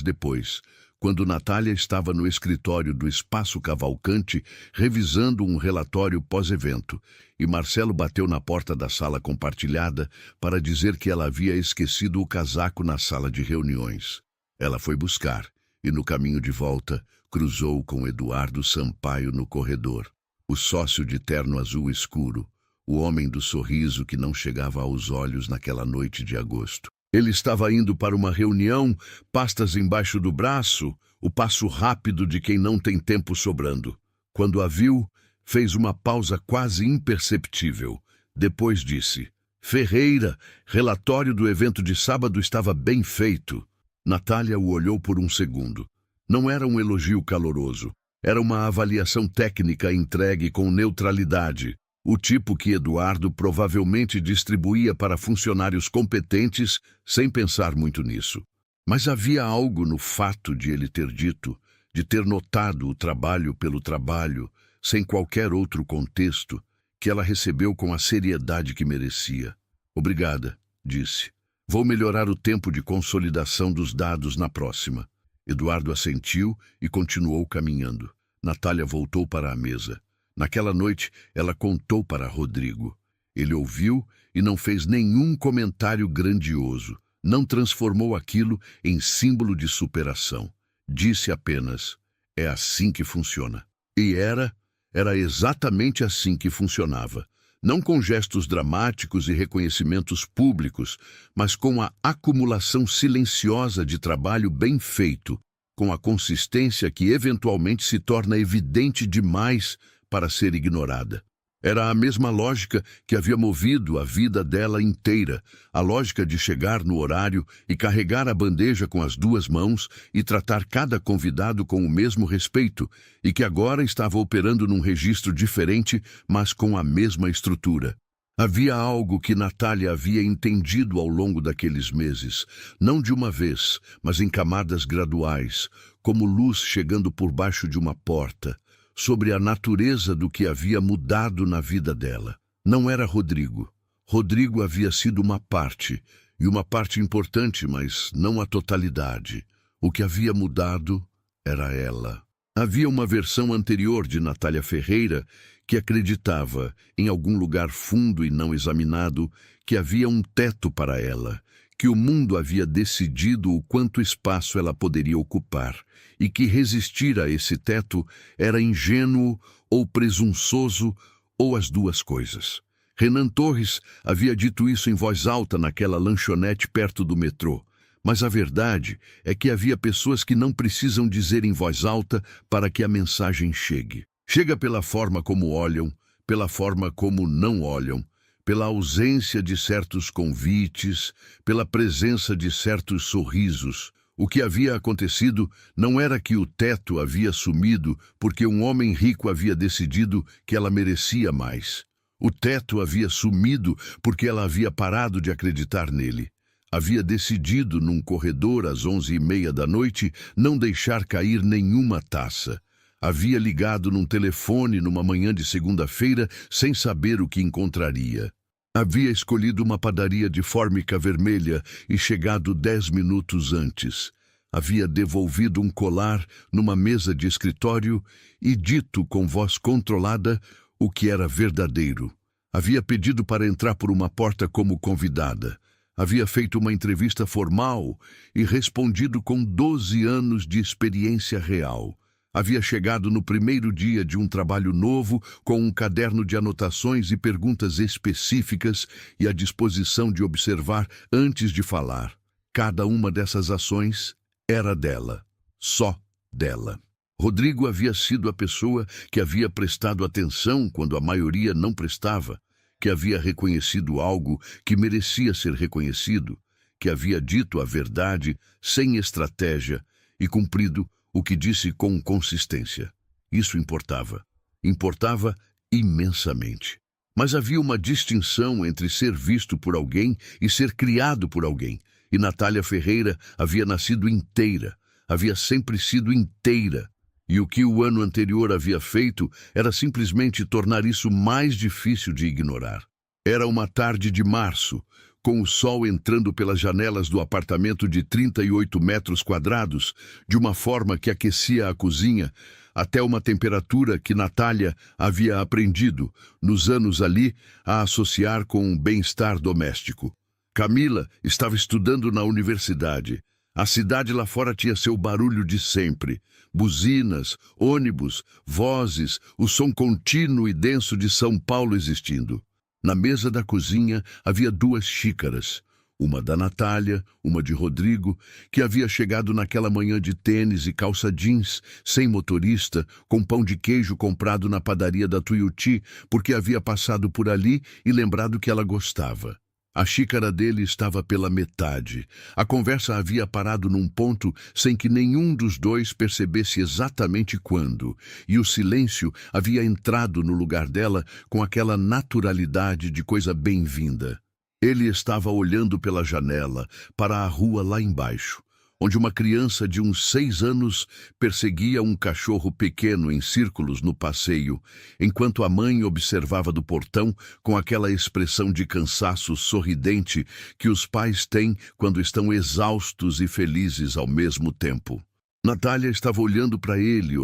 depois, quando Natália estava no escritório do Espaço Cavalcante revisando um relatório pós-evento, e Marcelo bateu na porta da sala compartilhada para dizer que ela havia esquecido o casaco na sala de reuniões. Ela foi buscar e, no caminho de volta, cruzou com Eduardo Sampaio no corredor, o sócio de terno azul escuro, o homem do sorriso que não chegava aos olhos naquela noite de agosto. Ele estava indo para uma reunião, pastas embaixo do braço, o passo rápido de quem não tem tempo sobrando. Quando a viu, fez uma pausa quase imperceptível. Depois disse: "Ferreira, relatório do evento de sábado estava bem feito." Natália o olhou por um segundo. Não era um elogio caloroso. Era uma avaliação técnica entregue com neutralidade. O tipo que Eduardo provavelmente distribuía para funcionários competentes sem pensar muito nisso. Mas havia algo no fato de ele ter dito, de ter notado o trabalho pelo trabalho, sem qualquer outro contexto, que ela recebeu com a seriedade que merecia. "Obrigada", disse. "Vou melhorar o tempo de consolidação dos dados na próxima." Eduardo assentiu e continuou caminhando. Natália voltou para a mesa. Naquela noite, ela contou para Rodrigo. Ele ouviu e não fez nenhum comentário grandioso. Não transformou aquilo em símbolo de superação. Disse apenas: é assim que funciona. E era exatamente assim que funcionava. Não com gestos dramáticos e reconhecimentos públicos, mas com a acumulação silenciosa de trabalho bem feito, com a consistência que eventualmente se torna evidente demais para ser ignorada. Era a mesma lógica que havia movido a vida dela inteira, a lógica de chegar no horário e carregar a bandeja com as duas mãos e tratar cada convidado com o mesmo respeito, e que agora estava operando num registro diferente, mas com a mesma estrutura. Havia algo que Natália havia entendido ao longo daqueles meses, não de uma vez, mas em camadas graduais, como luz chegando por baixo de uma porta, sobre a natureza do que havia mudado na vida dela. Não era Rodrigo. Rodrigo havia sido uma parte, e uma parte importante, mas não a totalidade. O que havia mudado era ela. Havia uma versão anterior de Natália Ferreira que acreditava, em algum lugar fundo e não examinado, que havia um teto para ela, que o mundo havia decidido o quanto espaço ela poderia ocupar, e que resistir a esse teto era ingênuo ou presunçoso, ou as duas coisas. Renan Torres havia dito isso em voz alta naquela lanchonete perto do metrô, mas a verdade é que havia pessoas que não precisam dizer em voz alta para que a mensagem chegue. Chega pela forma como olham, pela forma como não olham, pela ausência de certos convites, pela presença de certos sorrisos. O que havia acontecido não era que o teto havia sumido porque um homem rico havia decidido que ela merecia mais. O teto havia sumido porque ela havia parado de acreditar nele. Havia decidido, num corredor às 11h30 da noite, não deixar cair nenhuma taça. Havia ligado num telefone numa manhã de segunda-feira sem saber o que encontraria. Havia escolhido uma padaria de fórmica vermelha e chegado 10 minutos antes. Havia devolvido um colar numa mesa de escritório e dito com voz controlada o que era verdadeiro. Havia pedido para entrar por uma porta como convidada. Havia feito uma entrevista formal e respondido com 12 anos de experiência real. Havia chegado no primeiro dia de um trabalho novo com um caderno de anotações e perguntas específicas e a disposição de observar antes de falar. Cada uma dessas ações era dela, só dela. Rodrigo havia sido a pessoa que havia prestado atenção quando a maioria não prestava, que havia reconhecido algo que merecia ser reconhecido, que havia dito a verdade sem estratégia e cumprido o que disse com consistência. Isso importava. Importava imensamente. Mas havia uma distinção entre ser visto por alguém e ser criado por alguém. E Natália Ferreira havia nascido inteira, havia sempre sido inteira. E o que o ano anterior havia feito era simplesmente tornar isso mais difícil de ignorar. Era uma tarde de março, com o sol entrando pelas janelas do apartamento de 38 metros quadrados, de uma forma que aquecia a cozinha, até uma temperatura que Natália havia aprendido, nos anos ali, a associar com um bem-estar doméstico. Camila estava estudando na universidade. A cidade lá fora tinha seu barulho de sempre. Buzinas, ônibus, vozes, o som contínuo e denso de São Paulo existindo. Na mesa da cozinha havia 2 xícaras, uma da Natália, uma de Rodrigo, que havia chegado naquela manhã de tênis e calça jeans, sem motorista, com pão de queijo comprado na padaria da Tuiuti, porque havia passado por ali e lembrado que ela gostava. A xícara dele estava pela metade. A conversa havia parado num ponto sem que nenhum dos dois percebesse exatamente quando, e o silêncio havia entrado no lugar dela com aquela naturalidade de coisa bem-vinda. Ele estava olhando pela janela para a rua lá embaixo, onde uma criança de uns 6 anos perseguia um cachorro pequeno em círculos no passeio, enquanto a mãe observava do portão com aquela expressão de cansaço sorridente que os pais têm quando estão exaustos e felizes ao mesmo tempo. Natália estava olhando para ele,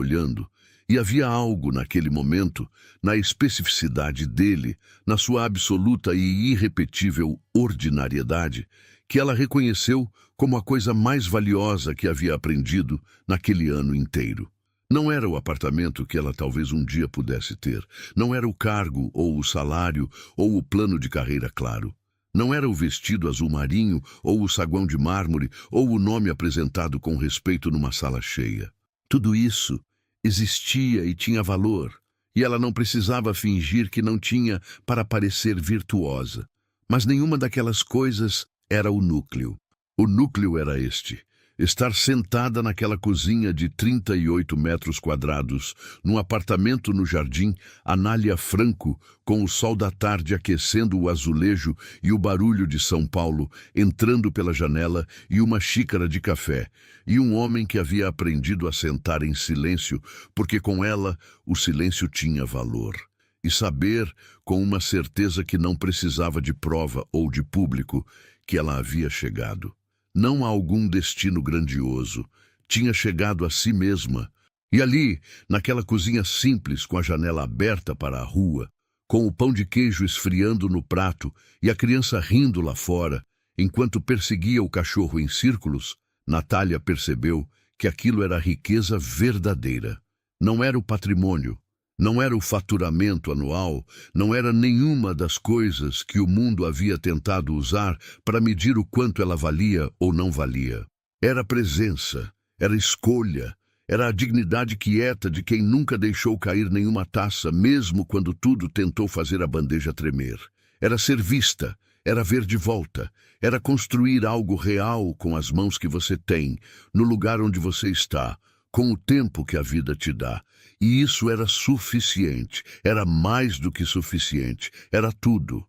e havia algo naquele momento, na especificidade dele, na sua absoluta e irrepetível ordinariedade, que ela reconheceu como a coisa mais valiosa que havia aprendido naquele ano inteiro. Não era o apartamento que ela talvez um dia pudesse ter. Não era o cargo, ou o salário, ou o plano de carreira claro. Não era o vestido azul marinho, ou o saguão de mármore, ou o nome apresentado com respeito numa sala cheia. Tudo isso existia e tinha valor, e ela não precisava fingir que não tinha para parecer virtuosa. Mas nenhuma daquelas coisas era o núcleo. O núcleo era este: estar sentada naquela cozinha de 38 metros quadrados, num apartamento no Jardim Anália Franco, com o sol da tarde aquecendo o azulejo e o barulho de São Paulo entrando pela janela e uma xícara de café, e um homem que havia aprendido a sentar em silêncio, porque com ela o silêncio tinha valor. E saber, com uma certeza que não precisava de prova ou de público, que ela havia chegado. Não a algum destino grandioso, tinha chegado a si mesma. E ali, naquela cozinha simples, com a janela aberta para a rua, com o pão de queijo esfriando no prato e a criança rindo lá fora, enquanto perseguia o cachorro em círculos, Natália percebeu que aquilo era a riqueza verdadeira. Não era o patrimônio, não era o faturamento anual, não era nenhuma das coisas que o mundo havia tentado usar para medir o quanto ela valia ou não valia. Era presença, era escolha, era a dignidade quieta de quem nunca deixou cair nenhuma taça, mesmo quando tudo tentou fazer a bandeja tremer. Era ser vista, era ver de volta, era construir algo real com as mãos que você tem, no lugar onde você está, com o tempo que a vida te dá. E isso era suficiente, era mais do que suficiente, era tudo.